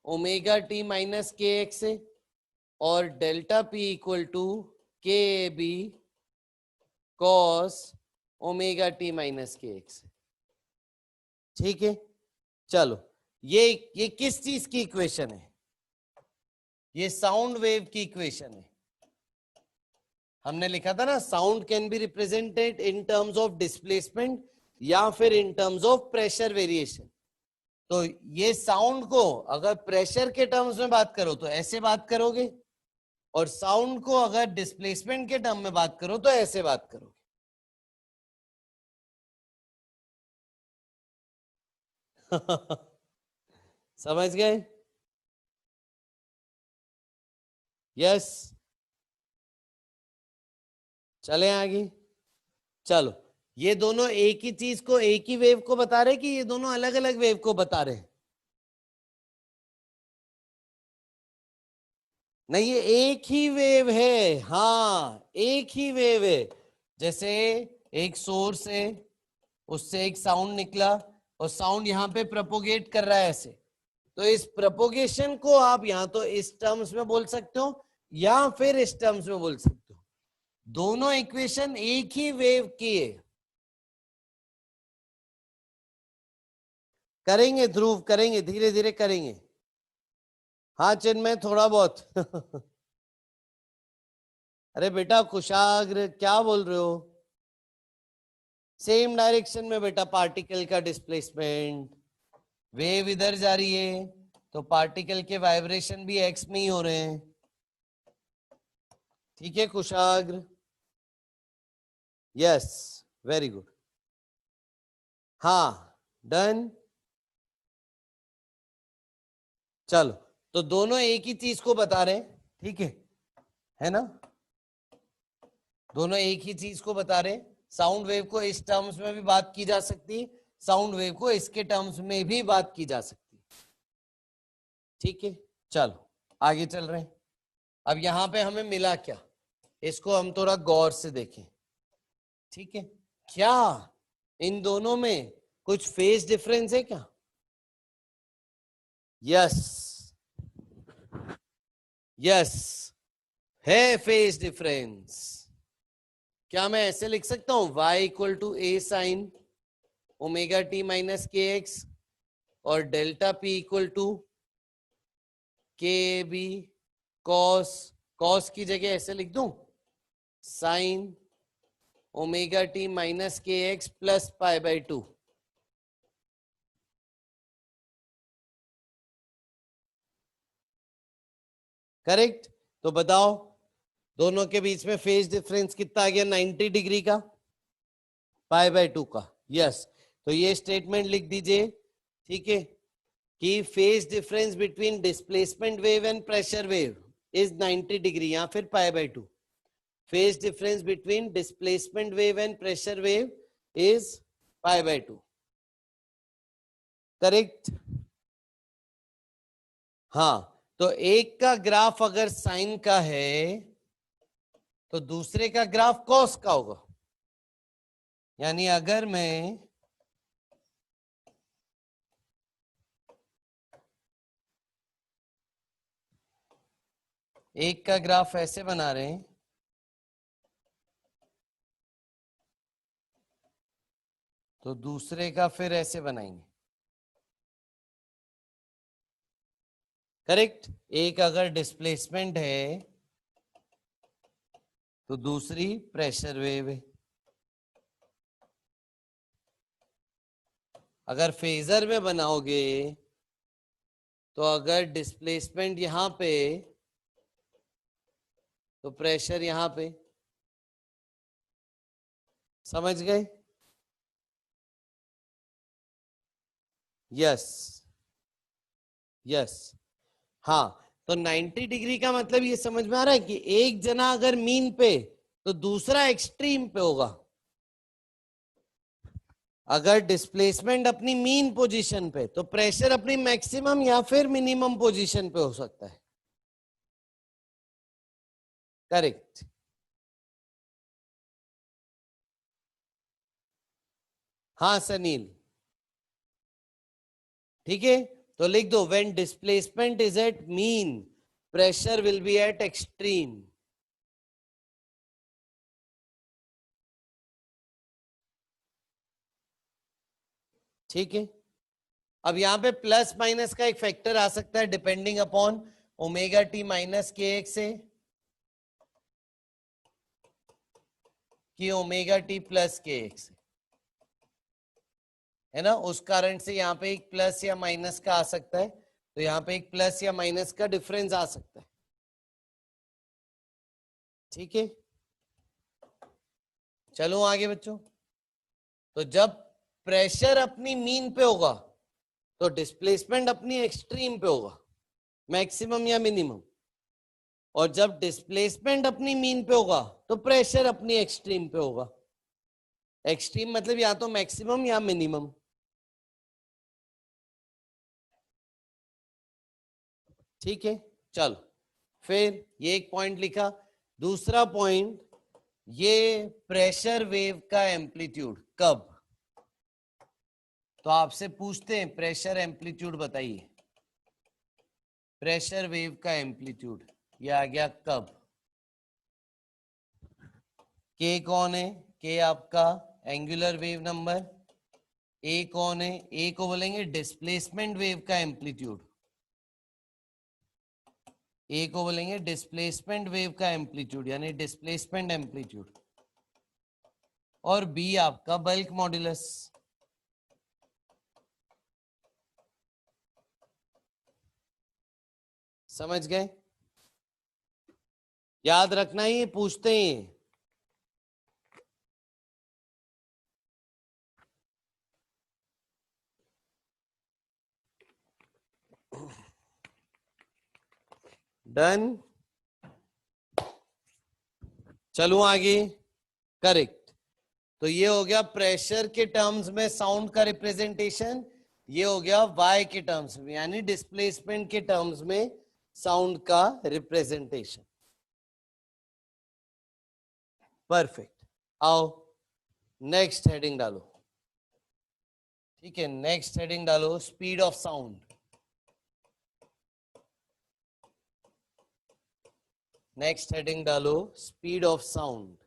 omega t minus k x है, और delta p equal to k b cos omega t minus k x. ठीक है, चलो ये किस चीज की इक्वेशन है? ये साउंड वेव की इक्वेशन है। हमने लिखा था ना, sound can be represented in terms of displacement या फिर इन टर्म्स ऑफ प्रेशर वेरिएशन। तो ये साउंड को अगर प्रेशर के टर्म्स में बात करो तो ऐसे बात करोगे, और साउंड को अगर डिस्प्लेसमेंट के टर्म में बात करो तो ऐसे बात करोगे। समझ गए? यस, चले आगे। चलो, ये दोनों एक ही चीज को, एक ही वेव को बता रहे कि ये दोनों अलग अलग वेव को बता रहे? नहीं, ये एक ही वेव है। हाँ, एक ही वेव है। जैसे एक सोर्स है, उससे एक साउंड निकला और साउंड यहां पे प्रोपोगेट कर रहा है ऐसे, तो इस प्रोपोगेशन को आप यहां तो इस टर्म्स में बोल सकते हो या फिर इस टर्म्स में बोल सकते हो। दोनों इक्वेशन एक ही वेव की है। करेंगे ध्रुव, करेंगे, धीरे धीरे करेंगे। हाँ चिन्मय, थोड़ा बहुत। अरे बेटा कुशाग्र, क्या बोल रहे हो? सेम डायरेक्शन में बेटा, पार्टिकल का डिस्प्लेसमेंट। वेव इधर जा रही है तो पार्टिकल के वाइब्रेशन भी एक्स में ही हो रहे हैं। ठीक है कुशाग्र? Yes, very good. हाँ, डन। चलो, तो दोनों एक ही चीज को बता रहे हैं, ठीक है ना? दोनों एक ही चीज को बता रहे हैं। साउंड वेव को इस टर्म्स में भी बात की जा सकती है, साउंड वेव को इसके टर्म्स में भी बात की जा सकती है। ठीक है, चलो आगे चल रहे हैं। अब यहां पे हमें मिला क्या, इसको हम थोड़ा गौर से देखें। ठीक है, क्या इन दोनों में कुछ फेज डिफरेंस है क्या? यस, यस है फेज डिफरेंस। क्या मैं ऐसे लिख सकता हूं, y equal to a sine omega t minus k x और delta p equal to k b cos, cos की जगह ऐसे लिख दूं sine omega t minus k x plus pi by 2। Correct? तो बताओ दोनों के बीच में फेज डिफरेंस कितना आ गया? 90 डिग्री का, पाई बाई 2 का। यस, तो ये स्टेटमेंट लिख दीजिए, ठीक है, कि phase difference between displacement wave and pressure wave is 90 degree, या फिर पाई by 2। Phase difference between displacement wave and pressure wave is pi by 2। Correct? हाँ, तो एक का ग्राफ अगर साइन का है तो दूसरे का ग्राफ कॉस का होगा। यानी अगर मैं एक का ग्राफ ऐसे बना रहे हैं तो दूसरे का फिर ऐसे बनाएंगे। करेक्ट? एक अगर डिस्प्लेसमेंट है तो दूसरी प्रेशर वेव है। अगर फेजर में बनाओगे तो अगर डिस्प्लेसमेंट यहां पे तो प्रेशर यहां पे। समझ गए? Yes, yes. हाँ, तो 90 डिग्री का मतलब ये समझ में आ रहा है कि एक जना अगर मीन पे तो दूसरा एक्सट्रीम पे होगा। अगर डिस्प्लेसमेंट अपनी मीन पोजीशन पे तो प्रेशर अपनी मैक्सिमम या फिर मिनिमम पोजीशन पे हो सकता है। करेक्ट? हाँ सनील, ठीक है, तो लिख दो when displacement is at mean pressure will be at extreme. ठीक है, अब यहाँ पे प्लस माइनस का एक फैक्टर आ सकता है depending upon omega t minus k x से कि ओमेगा टी प्लस के एक्स है ना, उस कारण से यहाँ पे एक प्लस या माइनस का आ सकता है, तो यहाँ पे एक प्लस या माइनस का डिफरेंस आ सकता है। ठीक है, चलो आगे बच्चों। तो जब प्रेशर अपनी मीन पे होगा तो डिस्प्लेसमेंट अपनी एक्सट्रीम पे होगा, मैक्सिमम या मिनिमम, और जब डिस्प्लेसमेंट अपनी मीन पे होगा तो प्रेशर अपनी एक्सट्रीम पे होगा। एक्सट्रीम मतलब या तो मैक्सिमम या मिनिमम। ठीक है, चलो फिर ये एक पॉइंट लिखा। दूसरा पॉइंट, ये प्रेशर वेव का एम्पलीट्यूड कब, तो आपसे पूछते हैं प्रेशर एम्पलीट्यूड बताइए, प्रेशर वेव का एम्पलीट्यूड ये आ गया कब। के कौन है, के आपका एंगुलर वेव नंबर, ए कौन है, ए को बोलेंगे डिस्प्लेसमेंट वेव का एम्पलीट्यूड, ए को बोलेंगे डिस्प्लेसमेंट वेव का एम्पलीट्यूड यानी डिस्प्लेसमेंट एम्पलीट्यूड, और बी आपका बल्क मॉड्यूलस। समझ गए, याद रखना ही पूछते हैं। डन, चलो आगे। करेक्ट, तो ये हो गया प्रेशर के टर्म्स में साउंड का रिप्रेजेंटेशन, ये हो गया वाई के टर्म्स में यानी डिस्प्लेसमेंट के टर्म्स में साउंड का रिप्रेजेंटेशन। परफेक्ट, आओ नेक्स्ट हेडिंग डालो। ठीक है, नेक्स्ट हेडिंग डालो speed of sound. Next heading डालो स्पीड ऑफ साउंड।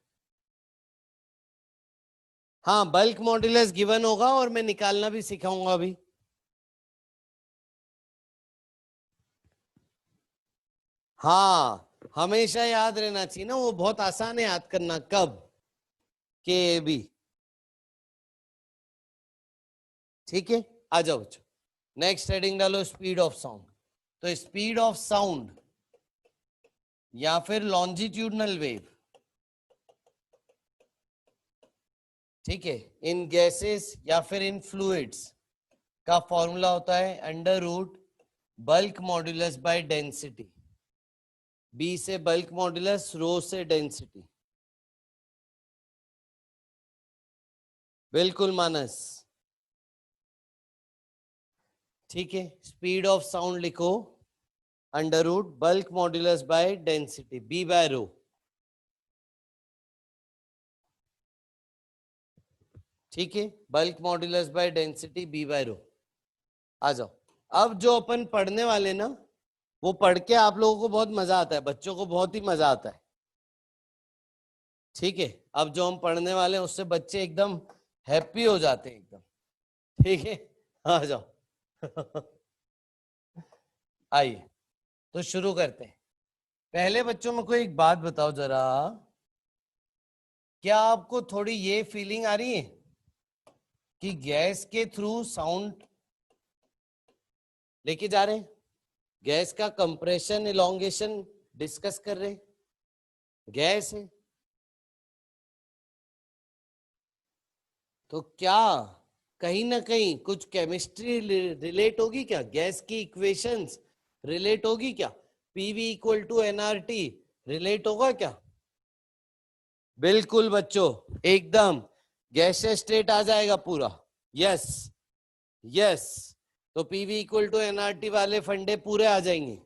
हाँ, बल्क मॉड्यूलस गिवन होगा और मैं निकालना भी सिखाऊंगा अभी। हाँ, हमेशा याद रहना चाहिए ना, वो बहुत आसान है याद करना, कब, के बी। ठीक है, आ जाओ बच्चों, नेक्स्ट हेडिंग डालो स्पीड ऑफ साउंड। तो स्पीड ऑफ साउंड या फिर लॉन्जिट्यूडनल वेव, ठीक है, इन गैसेस या फिर इन फ्लूइड्स का फॉर्मूला होता है under root bulk modulus by density. B से बल्क मॉड्यूलस, रो से डेंसिटी। बिल्कुल मानस, ठीक है। स्पीड ऑफ साउंड लिखो under root bulk modulus by density, B by rho. ठीक है, bulk modulus by density B by rho. आ जाओ, अब जो अपन पढ़ने वाले ना, वो पढ़ के आप लोगों को बहुत मजा आता है, बच्चों को बहुत ही मजा आता है। ठीक है, अब जो हम पढ़ने वाले हैं उससे बच्चे एकदम हैप्पी हो जाते हैं एकदम। ठीक है, आ जाओ आइए, तो शुरू करते हैं। पहले बच्चों में कोई एक बात बताओ जरा, क्या आपको थोड़ी ये फीलिंग आ रही है कि गैस के थ्रू साउंड लेके जा रहे हैं, गैस का कंप्रेशन इलोंगेशन डिस्कस कर रहे हैं, गैस है तो क्या कहीं ना कहीं कुछ केमिस्ट्री रिलेट होगी क्या, गैस की इक्वेशंस रिलेट होगी क्या, PV equal to nRT relate होगा क्या? बिल्कुल बच्चों, एकदम गैसियस स्टेट आ जाएगा पूरा। यस यस, तो पीवी इक्वल टू एनआरटी वाले फंडे पूरे आ जाएंगे।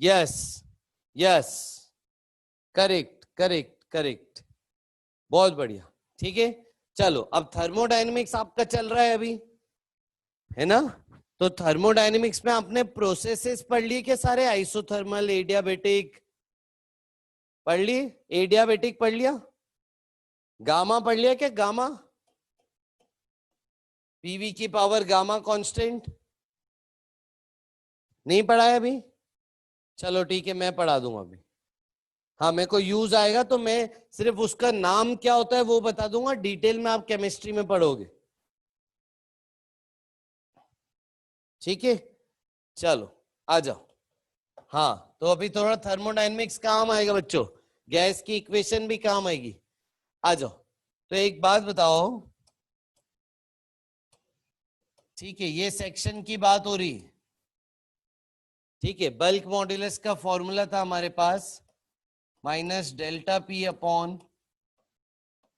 Yes yes, correct correct correct, बहुत बढ़िया। ठीक है, चलो अब थर्मोडायनेमिक्स आपका चल रहा है अभी, है ना? तो थर्मोडायनेमिक्स में आपने प्रोसेसेस पढ़ लिए क्या सारे, आइसोथर्मल, एडियाबेटिक पढ़ लिए, एडियाबेटिक पढ़ लिया, गामा पढ़ लिया क्या, गामा? पीवी की पावर गामा कांस्टेंट नहीं पढ़ा है अभी? चलो ठीक है, मैं पढ़ा दूंगा अभी। हाँ, मेरे को यूज आएगा तो मैं सिर्फ उसका नाम क्या होता है वो बता दूंगा, डिटेल में आप केमिस्ट्री में पढ़ोगे। ठीक है, चलो आ जाओ। हाँ, तो अभी थोड़ा थर्मोडायनेमिक्स काम आएगा बच्चों, गैस की इक्वेशन भी काम आएगी। आ जाओ। तो एक बात बताओ, ठीक है, ये सेक्शन की बात हो रही है। ठीक है, बल्क मॉड्यूलस का फॉर्मूला था हमारे पास minus delta P upon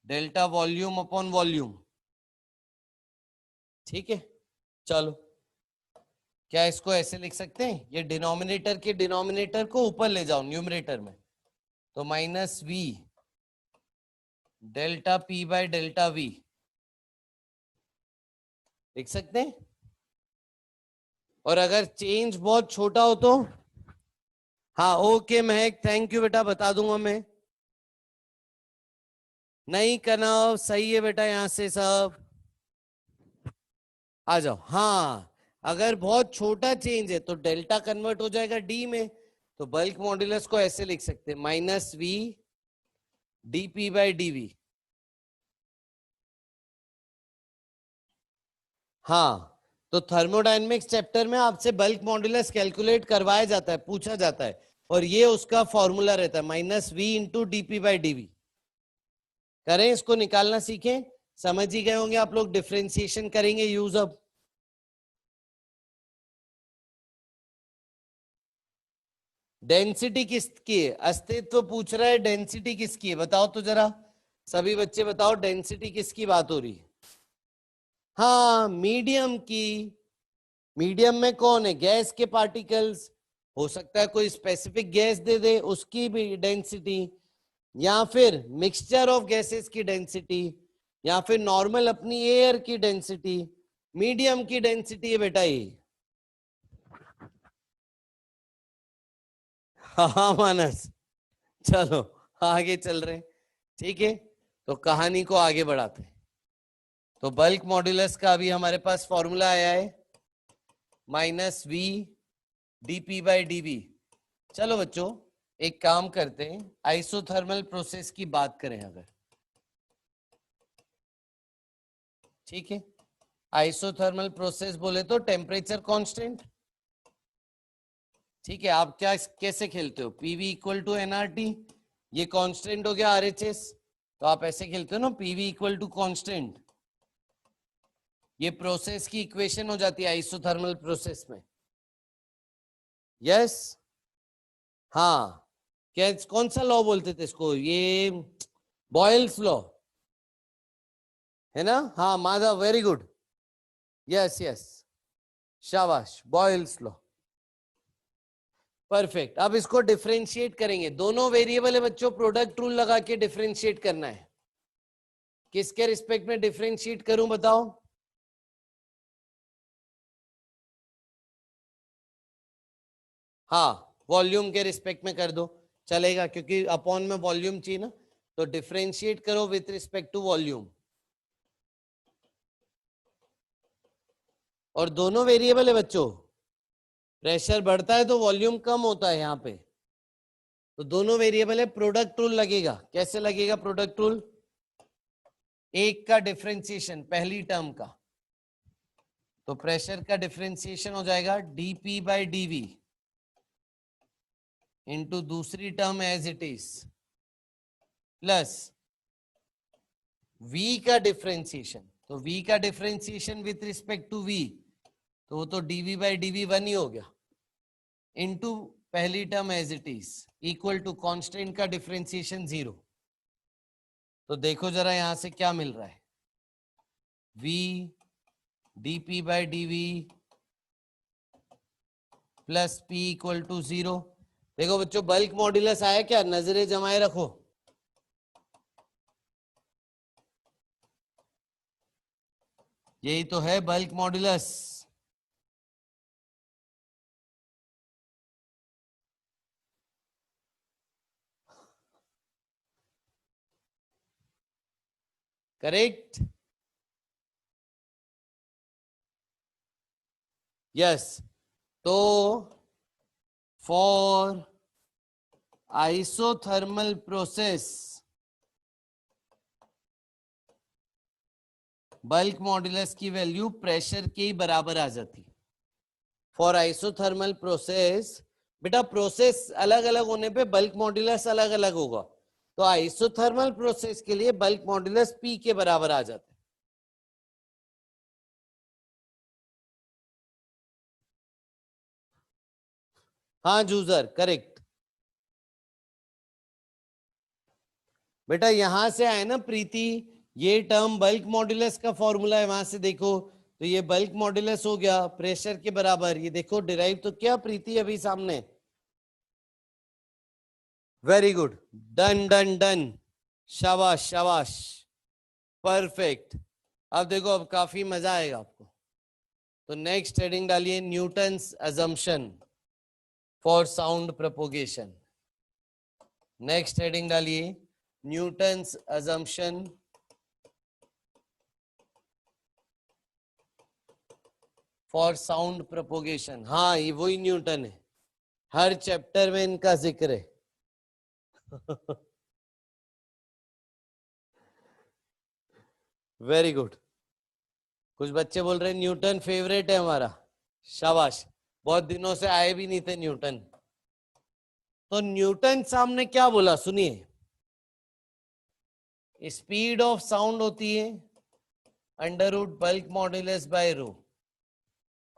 delta volume upon volume. ठीक है, चलो क्या इसको ऐसे लिख सकते हैं, ये डिनोमिनेटर के डिनोमिनेटर को ऊपर ले जाओ न्यूमरेटर में, तो minus we delta P by delta we लिख सकते हैं। और अगर चेंज बहुत छोटा हो तो, हाँ ओके महक, थैंक यू बेटा, बता दूंगा मैं। नहीं करना, सही है बेटा, यहां से सब आ जाओ। हाँ, अगर बहुत छोटा चेंज है तो डेल्टा कन्वर्ट हो जाएगा डी में, तो बल्क मॉड्यूलस को ऐसे लिख सकते हैं minus v d p by d v. हाँ, तो थर्मोडायनेमिक्स चैप्टर में आपसे बल्क मॉड्यूलस कैलकुलेट करवाया जाता है, पूछा जाता है, और ये उसका फॉर्मूला रहता है minus v into dp by dv. करें, इसको निकालना सीखें, समझ ही गए होंगे आप लोग, डिफरेंशिएशन करेंगे यूज अब। डेंसिटी किसकी है, अस्तित्व पूछ रहा है, डेंसिटी किसकी है बताओ तो जरा, सभी बच्चे बताओ डेंसिटी किसकी बात हो रही है? हाँ, मीडियम की। मीडियम में कौन है, गैस के पार्टिकल्स, हो सकता है कोई स्पेसिफिक गैस दे दे उसकी भी डेंसिटी, या फिर मिक्सचर ऑफ गैसेस की डेंसिटी, या फिर नॉर्मल अपनी एयर की डेंसिटी। मीडियम की डेंसिटी है बेटा ये। हाँ मानस, चलो आगे चल रहे हैं। ठीक है, तो कहानी को आगे बढ़ाते हैं। तो बल्क मॉड्यूलस का अभी हमारे पास फॉर्मूला आया है minus v dp by dv. चलो बच्चों, एक काम करते हैं, आइसोथर्मल प्रोसेस की बात करें अगर, ठीक है, आइसोथर्मल प्रोसेस बोले तो टेम्परेचर कांस्टेंट। ठीक है, आप क्या कैसे खेलते हो, पीवी इक्वल टू एनआरटी, ये कांस्टेंट हो गया आरएचएस, तो आप ऐसे खेलते हो ना, पीवी इक्वल टू कांस्टेंट, ये प्रोसेस की इक्वेशन हो जाती है आइसोथर्मल प्रोसेस में। यस, हाँ, क्या कौन सा लॉ बोलते थे इसको, ये बॉयल्स लॉ है ना? हाँ Madhav, very good, yes yes, शाबाश, बॉयल्स लॉ, परफेक्ट। अब इसको डिफरेंशिएट करेंगे, दोनों वेरिएबल है बच्चों, प्रोडक्ट रूल लगा के डिफरेंशिएट करना है। किसके रिस्पेक्ट में डिफरेंशिएट करूं बताओ? हाँ, वॉल्यूम के रिस्पेक्ट में कर दो चलेगा, क्योंकि अपॉन में वॉल्यूम चाहिए ना, तो डिफरेंशिएट करो विथ रिस्पेक्ट टू वॉल्यूम। और दोनों वेरिएबल है बच्चों, प्रेशर बढ़ता है तो वॉल्यूम कम होता है यहाँ पे, तो दोनों वेरिएबल है, प्रोडक्ट रूल लगेगा। कैसे लगेगा प्रोडक्ट रूल? एक का डिफरेंशिएशन पहली टर्म का, तो प्रेशर का डिफरेंशिएशन हो जाएगा डीपी बाई डीवी इंटू दूसरी term as it is, plus v का डिफरेंशिएशन, तो v का differentiation with respect to v, तो वो तो dv बाई dv वन ही हो गया, इनटू पहली term as it is, equal to constant का डिफरेंशिएशन 0। तो देखो जरा यहां से क्या मिल रहा है, v dp by dv plus p equal to 0। देखो बच्चों, बल्क मॉड्यूलस आया क्या, नजरें जमाए रखो, यही तो है बल्क मॉड्यूलस। करेक्ट, यस, तो for isothermal process bulk modulus की वैल्यू प्रेशर के ही बराबर आ जाती। फॉर आइसोथर्मल प्रोसेस, बेटा प्रोसेस अलग अलग होने पे बल्क मॉड्यूलस अलग अलग होगा, तो आइसोथर्मल प्रोसेस के लिए बल्क मॉड्यूलस P के बराबर आ जाता है। हाँ जूजर, करेक्ट। बेटा यहां से आए ना प्रीति, ये टर्म बल्क मॉड्यूलस का फॉर्मूला है, वहां से देखो तो ये बल्क मॉड्यूलस हो गया प्रेशर के बराबर। ये देखो डिराइव तो क्या प्रीति अभी सामने। Very good, done done done, शाबाश शाबाश, परफेक्ट। अब देखो, अब काफी मजा आएगा आपको। तो नेक्स्ट हेडिंग डालिए, Newton's assumption for sound propagation. Next heading डालिए, Newton's assumption for sound propagation. हाँ ये वही न्यूटन है, हर चैप्टर में इनका जिक्र है। Very good. कुछ बच्चे बोल रहे हैं न्यूटन फेवरेट है हमारा, शाबाश, बहुत दिनों से आए भी नहीं थे न्यूटन। तो न्यूटन सामने क्या बोला सुनिए, स्पीड ऑफ साउंड होती है under root bulk modulus by rho.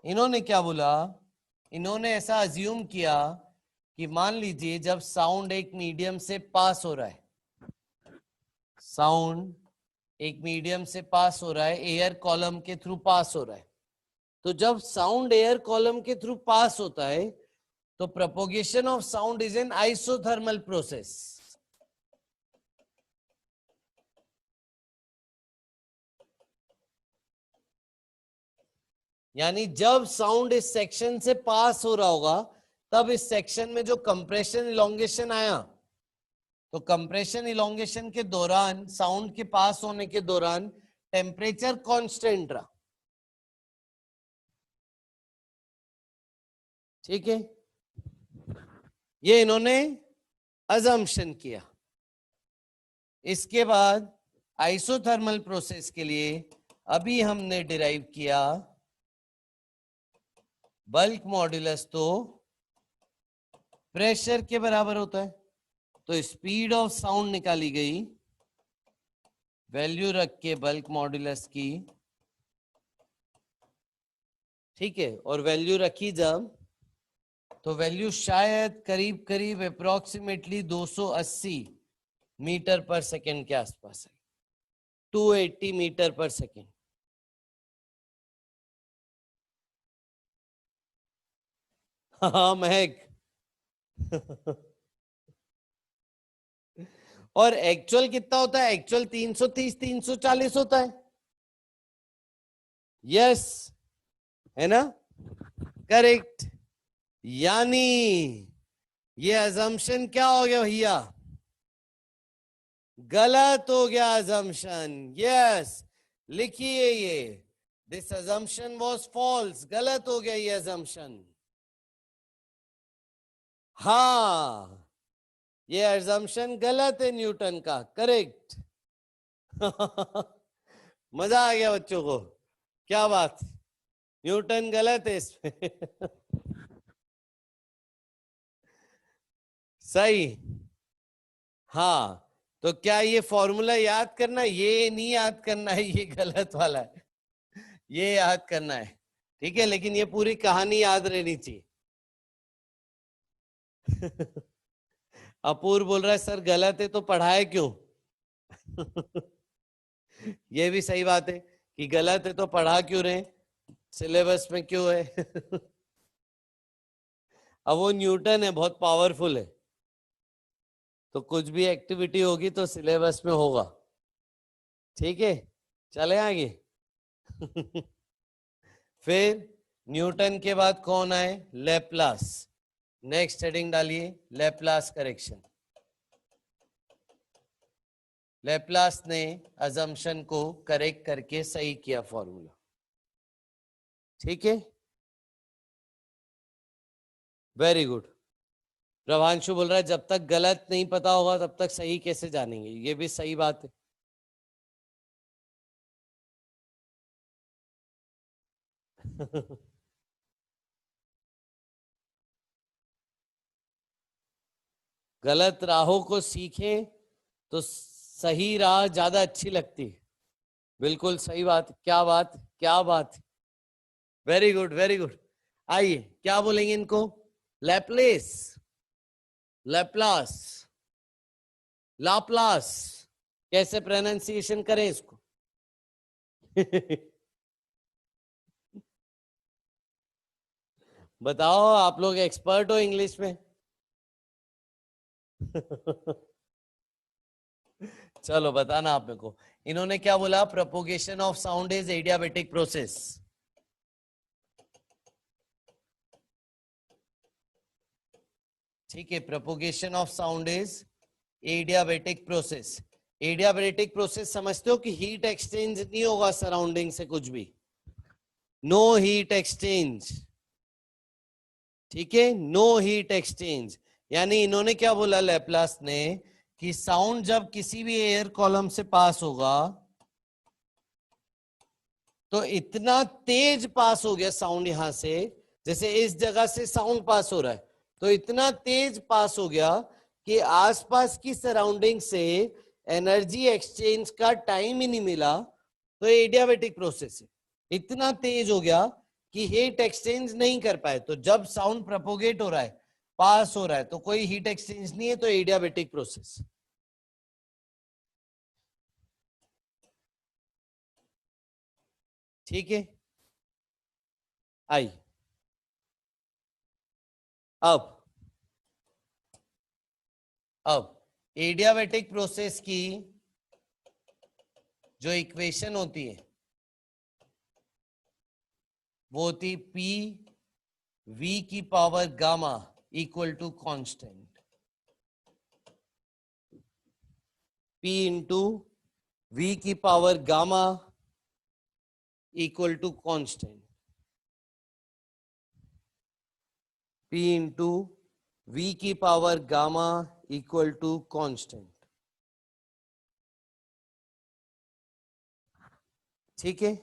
इन्होंने क्या बोला, इन्होंने ऐसा अज्यूम किया कि मान लीजिए जब साउंड एक मीडियम से पास हो रहा है, साउंड एक मीडियम से पास हो रहा है, एयर कॉलम के थ्रू पास हो रहा है, तो जब साउंड एयर कॉलम के थ्रू पास होता है तो propagation of sound is an isothermal process. यानी जब साउंड इस सेक्शन से पास हो रहा होगा तब इस सेक्शन में जो कंप्रेशन इलोंगेशन आया, तो कंप्रेशन इलोंगेशन के दौरान साउंड के पास होने के दौरान टेम्परेचर कांस्टेंट रहा। ठीक है, ये इन्होंने अजम्पशन किया। इसके बाद आइसोथर्मल प्रोसेस के लिए अभी हमने डिराइव किया बल्क मॉड्यूलस तो प्रेशर के बराबर होता है, तो स्पीड ऑफ साउंड निकाली गई वैल्यू रख के बल्क मॉड्यूलस की, ठीक है, और वैल्यू रखी जब, तो वैल्यू शायद करीब करीब अप्रोक्सीमेटली 280 मीटर पर सेकेंड के आसपास है, 280 मीटर पर सेकेंड। हाँ महक। और एक्चुअल कितना होता है, एक्चुअल 330 340 होता है। यस, है ना, करेक्ट। यानी ये अजम्पशन क्या हो गया भैया, गलत हो गया अजम्पशन। यस, लिखिए ये, दिस अजम्पशन वाज फॉल्स, गलत हो गया ये अजम्पशन। हाँ ये अजम्पशन गलत है न्यूटन का, करेक्ट। मजा आ गया बच्चों को, क्या बात, न्यूटन गलत है इसमें। सही। हाँ, तो क्या ये फॉर्मूला याद करना है? ये नहीं याद करना है, ये गलत वाला है, ये याद करना है, ठीक है, लेकिन ये पूरी कहानी याद रहनी चाहिए। अपूर्व बोल रहा है सर गलत है तो पढ़ाए क्यों? ये भी सही बात है कि गलत है तो पढ़ा क्यों रहे, सिलेबस में क्यों है? अब वो न्यूटन है, बहुत पावरफुल है, तो कुछ भी एक्टिविटी होगी तो सिलेबस में होगा। ठीक है, चले आगे। फिर न्यूटन के बाद कौन आए, लेप्लास। नेक्स्ट हेडिंग डालिए, लेप्लास करेक्शन। लेप्लास ने अजम्पशन को करेक्ट करके सही किया फॉर्मूला। ठीक है, वेरी गुड। प्रभांशु बोल रहा है जब तक गलत नहीं पता होगा तब तक सही कैसे जानेंगे, ये भी सही बात है। गलत राहों को सीखे तो सही राह ज्यादा अच्छी लगती है। बिल्कुल सही बात, क्या बात, क्या बात। Very good very good. आइए क्या बोलेंगे इनको, लैपलेस, लैपलास, लाप्लास, कैसे प्रोनाउंसिएशन करें इसको? बताओ, आप लोग एक्सपर्ट हो इंग्लिश में। चलो बताना आप मेरे को। इन्होंने क्या बोला, propagation of sound is adiabatic process. ठीक है, propagation of sound is adiabatic process. Adiabatic process समझते हो कि हीट एक्सचेंज नहीं होगा सराउंडिंग से कुछ भी, नो हीट एक्सचेंज। ठीक है, नो हीट एक्सचेंज। यानी इन्होंने क्या बोला लैपलास ने, कि साउंड जब किसी भी एयर कॉलम से पास होगा तो इतना तेज पास हो गया साउंड यहां से, जैसे इस जगह से साउंड पास हो रहा है तो इतना तेज पास हो गया कि आसपास की सराउंडिंग से एनर्जी एक्सचेंज का टाइम ही नहीं मिला। तो एडियाबेटिक प्रोसेस है, इतना तेज हो गया कि हीट एक्सचेंज नहीं कर पाए। तो जब साउंड प्रोपोगेट हो रहा है, पास हो रहा है, तो कोई हीट एक्सचेंज नहीं है, तो एडियाबेटिक प्रोसेस। ठीक है, आई अब अब एडियाबेटिक प्रोसेस की जो इक्वेशन होती है वो होती पी वी की power gamma equal to constant, P into V की power gamma equal to constant, P into V की power gamma equal to constant. ठीक है,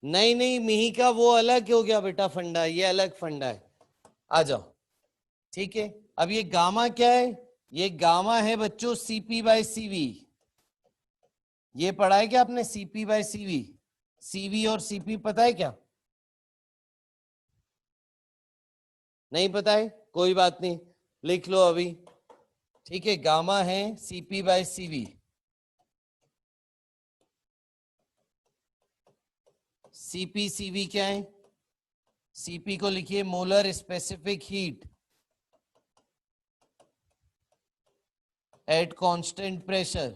नहीं नहीं मिही का वो अलग हो गया बेटा फंडा, ये अलग फंडा है, आ जाओ। ठीक है, अब ये गामा क्या है, ये गामा है बच्चों सीपी बाय सीवी। ये पढ़ा है क्या आपने, सीपी बाय सीवी? सीवी और सीपी पता है क्या? नहीं पता है, कोई बात नहीं, लिख लो अभी। ठीक है, गामा है CP by CV. CP CV क्या है? सीपी को लिखिए molar specific heat at constant pressure.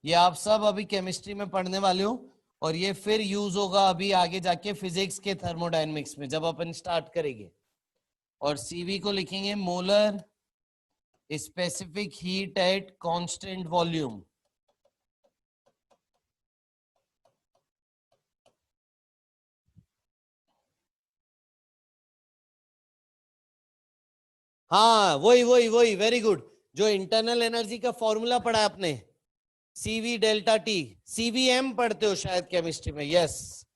ये आप सब अभी केमिस्ट्री में पढ़ने वाले हो, और ये फिर यूज होगा अभी आगे जाके फिजिक्स के थर्मोडायनेमिक्स में जब अपन स्टार्ट करेंगे। और सीवी को लिखेंगे molar specific heat at constant volume. हाँ वही वही वही, वेरी गुड। जो इंटरनल एनर्जी का फॉर्मूला पढ़ा है आपने, सीवी डेल्टा टी, सीवीएम पढ़ते हो शायद केमिस्ट्री में, yes.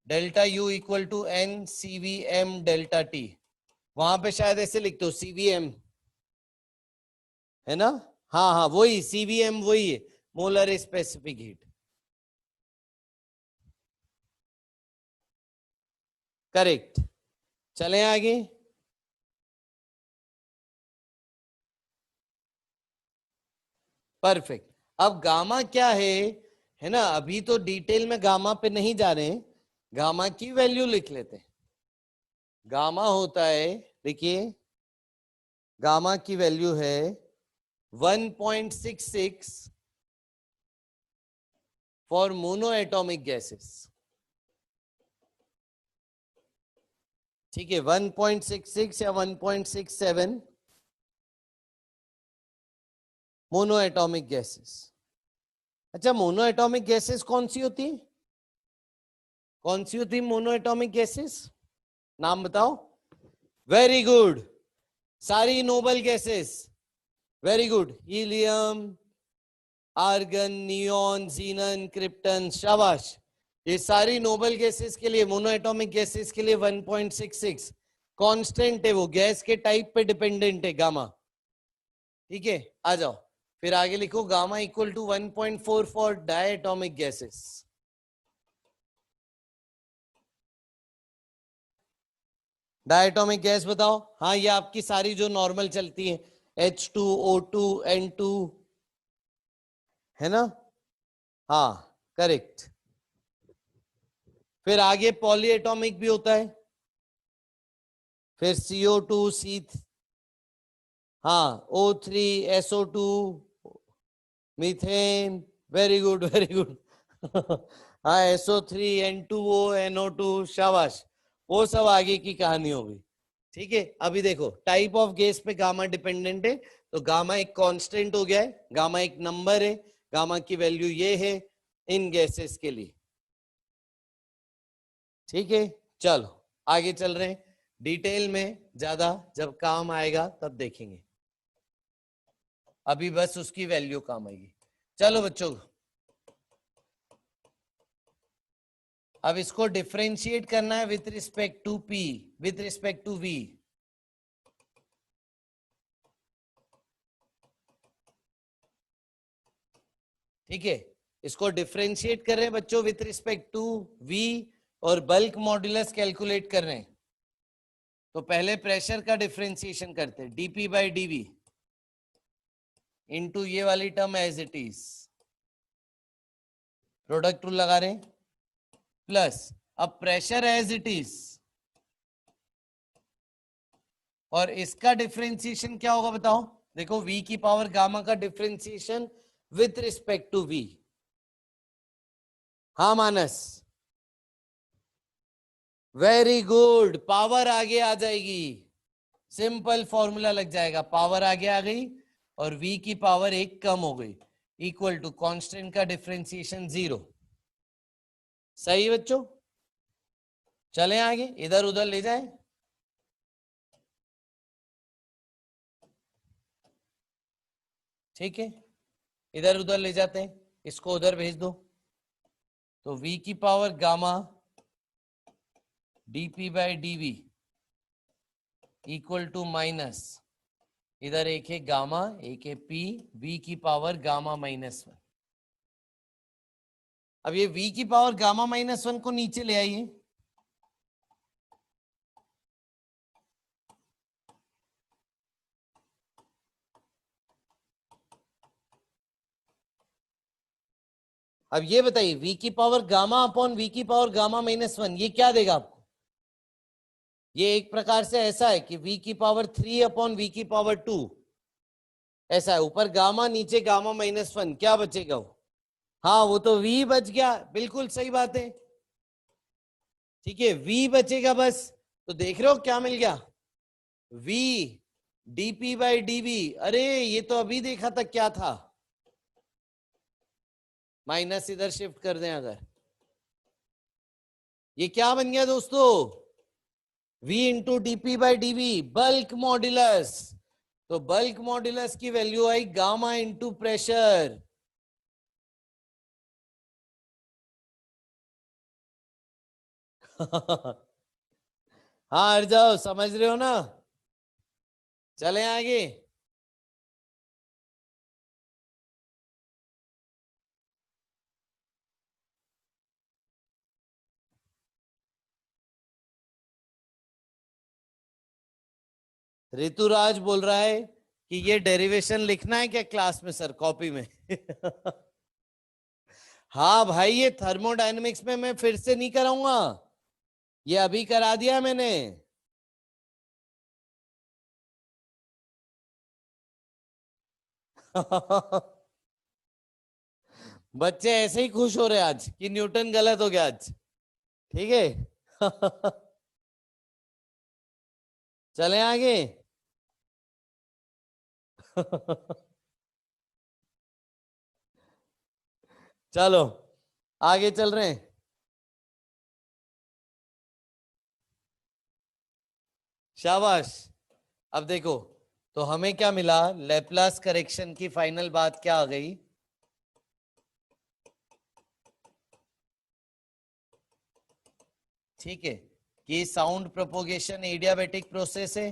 Delta U equal to n CVM delta T, वहां पे शायद ऐसे लिखते हो सीवीएम, है ना? हाँ हाँ वही सीवीएम, वही है मोलर स्पेसिफिक हीट। करेक्ट, चलें आगे। परफेक्ट। अब गामा क्या है ना, अभी तो डिटेल में गामा पे नहीं जा रहे हैं, गामा की वैल्यू लिख लेते हैं। गामा होता है, देखिए गामा की वैल्यू है 1.66 फॉर मोनो एटॉमिक गैसेस। ठीक है, 1.66 या 1.67 मोनो एटॉमिक गैसेस। अच्छा, मोनो एटॉमिक गैसेस कौन सी होती है? कौन सी होती मोनो एटॉमिक गैसेस, नाम बताओ। वेरी गुड, सारी noble gases, very good. Helium, argon, neon, xenon, krypton, शाबाश। ये सारी नोबल गैसेस के लिए, मोनो एटॉमिक गैसेस के लिए 1.66 कांस्टेंट है, वो गैस के टाइप पे डिपेंडेंट है गामा। ठीक है, आ जाओ फिर आगे लिखो, gamma equal to 1.4 for diatomic gases. Diatomic gas बताओ। हाँ, ये आपकी सारी जो नॉर्मल चलती है, H2O2 N2, है ना? हाँ, करेक्ट। फिर आगे पॉली एटॉमिक भी होता है, फिर CO2 C, हाँ O3 SO2 methane, very good very good. हाँ SO3 N2O NO2, शाबाश। वो सब आगे की कहानी होगी। ठीक है, अभी देखो टाइप ऑफ गैस पे गामा डिपेंडेंट है, तो गामा एक कांस्टेंट हो गया है, गामा एक नंबर है, गामा की वैल्यू ये है इन गैसेस के लिए। ठीक है, चलो आगे चल रहे हैं, डिटेल में ज्यादा जब काम आएगा तब देखेंगे, अभी बस उसकी वैल्यू काम आएगी। चलो बच्चों, अब इसको डिफरेंशिएट करना है with respect to P, with respect to V। ठीक है, इसको डिफरेंशिएट कर रहे हैं बच्चों विथ रिस्पेक्ट टू V, और बल्क मॉड्यूलस कैलकुलेट कर रहे हैं। तो पहले प्रेशर का डिफरेंशिएशन करते हैं, dP बाई dV इंटू ये वाली term as it is, product rule लगा रहे हैं, प्लस अब प्रेशर एज इट इज, और इसका डिफरेंशिएशन क्या होगा बताओ। देखो V की पावर गामा का differentiation with respect to V। हाँ मानस, वेरी गुड, पावर आगे आ जाएगी, सिंपल फॉर्मूला लग जाएगा, पावर आगे आ गई और V की पावर एक कम हो गई, इक्वल टू कांस्टेंट का डिफरेंशिएशन 0। सही बच्चों, चलें आगे, इधर उधर ले जाए। ठीक है, इधर उधर ले जाते हैं, इसको उधर भेज दो। तो V की power gamma dP by dV equal to minus, इधर एक है गामा एक है P, V की पावर गामा -1। अब ये V की पावर गामा -1 को नीचे ले आइए, अब ये बताइए V की पावर गामा अपॉन V की पावर गामा -1 ये क्या देगा आपको। ये एक प्रकार से ऐसा है कि V की पावर 3 अपॉन V की पावर 2, ऐसा है, ऊपर गामा नीचे गामा -1, क्या बचेगा वो। हाँ वो तो V बच गया, बिल्कुल सही बात है। ठीक है, V बचेगा बस, तो देख रहे हो क्या मिल गया, V dP बाई dV। अरे ये तो अभी देखा था क्या था, माइनस इधर शिफ्ट कर दें अगर, ये क्या बन गया दोस्तों, V into dp by dv, bulk modulus. तो बल्क मॉड्यूलस की वैल्यू आई गामा इंटू प्रेशर। हाँ हट जाओ, समझ रहे हो ना। चले आगे, ऋतुराज बोल रहा है कि ये डेरिवेशन लिखना है क्या क्लास में सर, कॉपी में। हाँ भाई, ये थर्मोडायनेमिक्स में मैं फिर से नहीं कराऊंगा, ये अभी करा दिया मैंने। बच्चे ऐसे ही खुश हो रहे आज कि न्यूटन गलत हो गया आज। ठीक है। चलें आगे। चलो आगे चल रहे हैं। शाबाश। अब देखो तो हमें क्या मिला, लेप्लास करेक्शन की फाइनल बात क्या आ गई, ठीक है, कि साउंड प्रोपोगेशन एडियाबेटिक प्रोसेस है,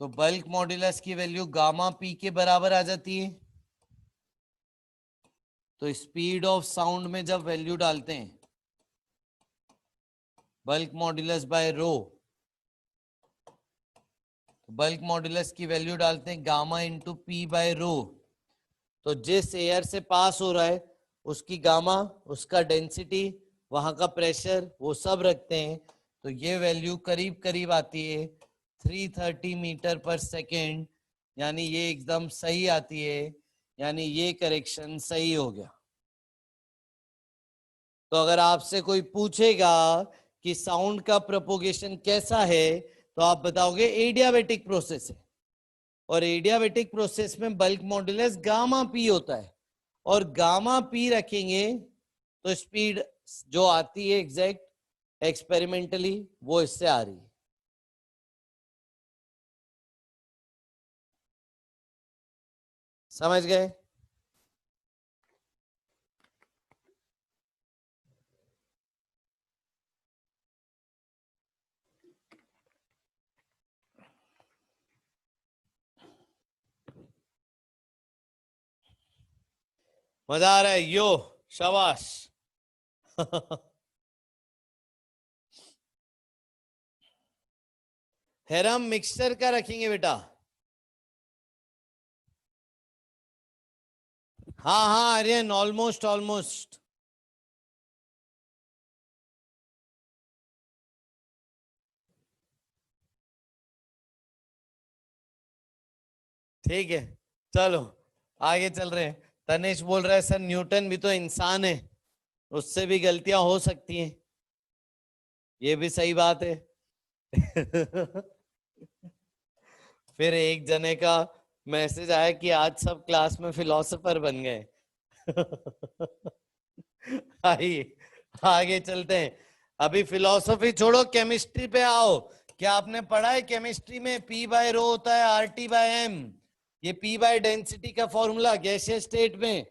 तो बल्क मॉड्यूलस की वैल्यू गामा पी के बराबर आ जाती है। तो स्पीड ऑफ साउंड में जब वैल्यू डालते हैं bulk modulus by row, bulk modulus की वैल्यू डालते हैं गामा इंटू पी बाय रो, तो जिस एयर से पास हो रहा है उसकी गामा, उसका डेंसिटी, वहां का प्रेशर, वो सब रखते हैं, तो ये वैल्यू करीब करीब आती है 330 मीटर पर सेकेंड, यानी ये एकदम सही आती है, यानी ये करेक्शन सही हो गया। तो अगर आपसे कोई पूछेगा कि साउंड का प्रोपोगेशन कैसा है, तो आप बताओगे एडियाबेटिक प्रोसेस है, और एडियाबेटिक प्रोसेस में बल्क मॉड्यूलस गामा पी होता है, और गामा पी रखेंगे तो स्पीड जो आती है एग्जैक्ट एक्सपेरिमेंटली वो इससे आ रही है। समझ गए? मजा आ रहा है? यो शाबाश। हेरम मिक्सचर का रखेंगे बेटा? हाँ हाँ आर्यन, ऑलमोस्ट ऑलमोस्ट। ठीक है चलो आगे चल रहे हैं। तनेश बोल रहा है सर न्यूटन भी तो इंसान है, उससे भी गलतियां हो सकती हैं। ये भी सही बात है। फिर एक जने का मैसेज आया कि आज सब क्लास में फिलोसोफर बन गए। आइए आगे चलते हैं। अभी फिलोसफी छोड़ो, केमिस्ट्री पे आओ। क्या आपने पढ़ा है केमिस्ट्री में पी बाय रो होता है आर टी बाय एम, ये पी बाय डेंसिटी का फॉर्मूला गैसियस स्टेट में।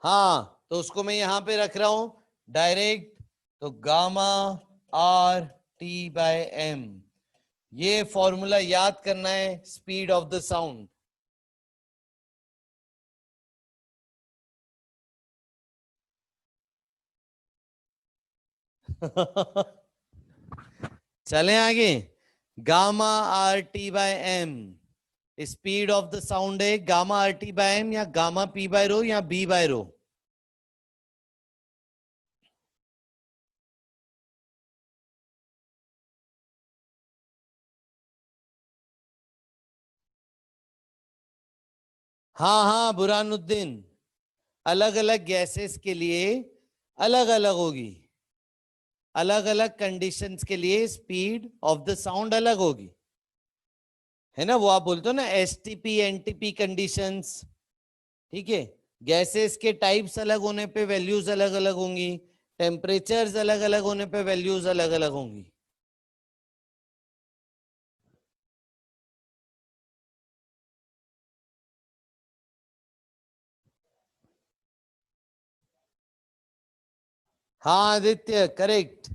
हाँ तो उसको मैं यहां पे रख रहा हूं डायरेक्ट, तो gamma R T by M, ये फॉर्मूला याद करना है स्पीड ऑफ द साउंड। चलें आगे। Gamma R T by M speed of the sound है, gamma R T by M या गामा पी बाय रो या बी बाय रो। हाँ हाँ बुरहानुद्दीन, अलग अलग गैसेस के लिए अलग अलग होगी, अलग अलग कंडीशंस के लिए स्पीड ऑफ द साउंड अलग होगी, है ना? वो आप बोलते हो ना एसटीपी एनटीपी कंडीशंस, ठीक है? गैसेस के टाइप्स अलग होने पे वैल्यूज अलग अलग होंगी, टेम्परेचर्स अलग अलग होने पे वैल्यूज अलग अलग होंगी। हाँ आदित्य करेक्ट।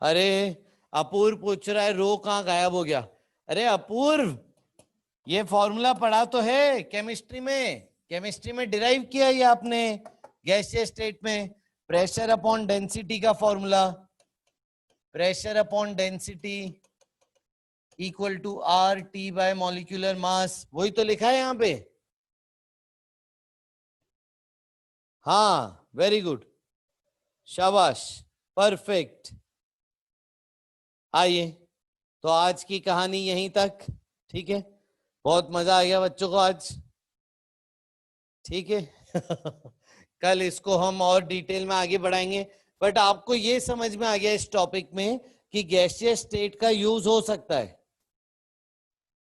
अरे अपूर्व पूछ रहा है रो कहाँ गायब हो गया? अरे अपूर्व, ये फॉर्मूला पढ़ा तो है केमिस्ट्री में, केमिस्ट्री में डिराइव किया ये आपने गैसियस स्टेट में, प्रेशर अपॉन डेंसिटी का formula, pressure upon density equal to R T by molecular mass, वही तो लिखा है यहाँ पे। हाँ वेरी गुड, शाबाश, परफेक्ट। आइए तो आज की कहानी यहीं तक, ठीक है? बहुत मजा आ गया बच्चों को आज, ठीक है? कल इसको हम और डिटेल में आगे बढ़ाएंगे, बट आपको ये समझ में आ गया इस टॉपिक में कि गैसियस स्टेट का यूज हो सकता है,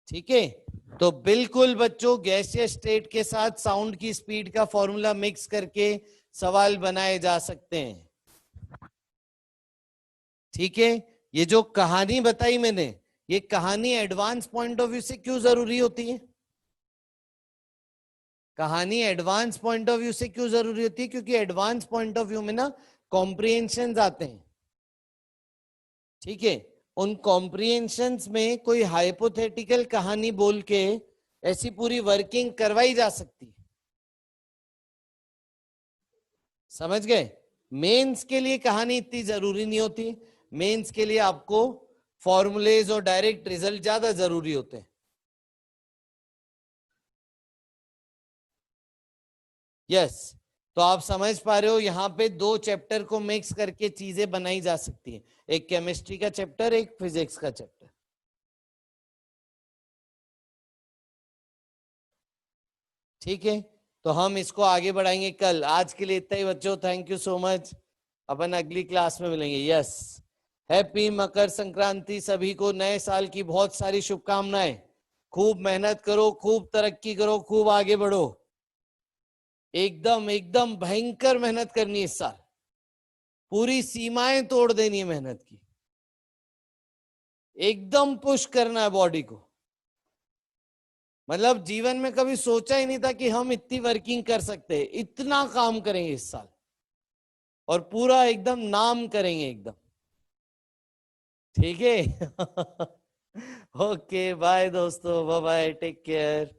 ठीक है? तो बिल्कुल बच्चों गैसियस स्टेट के साथ साउंड की स्पीड का फॉर्मूला मिक्स करके सवाल बनाए जा सकते हैं। ठीक है, ये जो कहानी बताई मैंने, ये कहानी एडवांस पॉइंट ऑफ व्यू से क्यों जरूरी होती है? कहानी एडवांस पॉइंट ऑफ व्यू से क्यों जरूरी होती है? क्योंकि एडवांस पॉइंट ऑफ व्यू में ना कॉम्प्रिहेंशन आते हैं। ठीक है, उन कॉम्प्रिहेंशंस में कोई हाइपोथेटिकल कहानी बोल के ऐसी पूरी वर्किंग करवाई जा सकती है। समझ गए? मेंस के लिए कहानी इतनी जरूरी नहीं होती। मेंस के लिए आपको फॉर्मूलेज और डायरेक्ट रिजल्ट ज्यादा जरूरी होते हैं। यस, तो आप समझ पा रहे हो, यहाँ पे दो चैप्टर को मिक्स करके चीजें बनाई जा सकती है। एक केमिस्ट्री का चैप्टर, एक फिजिक्स का चैप्टर। ठीक है, तो हम इसको आगे बढ़ाएंगे कल। आज के लिए इतना ही बच्चों, थैंक यू सो मच। अपन अगली क्लास में मिलेंगे। यस, हैप्पी मकर संक्रांति सभी को, नए साल की बहुत सारी शुभकामनाएं। खूब मेहनत करो, खूब तरक्की करो, खूब आगे बढ़ो। एकदम एकदम भयंकर मेहनत करनी है इस साल, पूरी सीमाएं तोड़ देनी है मेहनत की, एकदम पुश करना है बॉडी को। मतलब जीवन में कभी सोचा ही नहीं था कि हम इतनी वर्किंग कर सकते हैं। इतना काम करेंगे इस साल और पूरा एकदम नाम करेंगे एकदम। ठीक है। ओके बाय दोस्तों, बाय बाय, टेक केयर।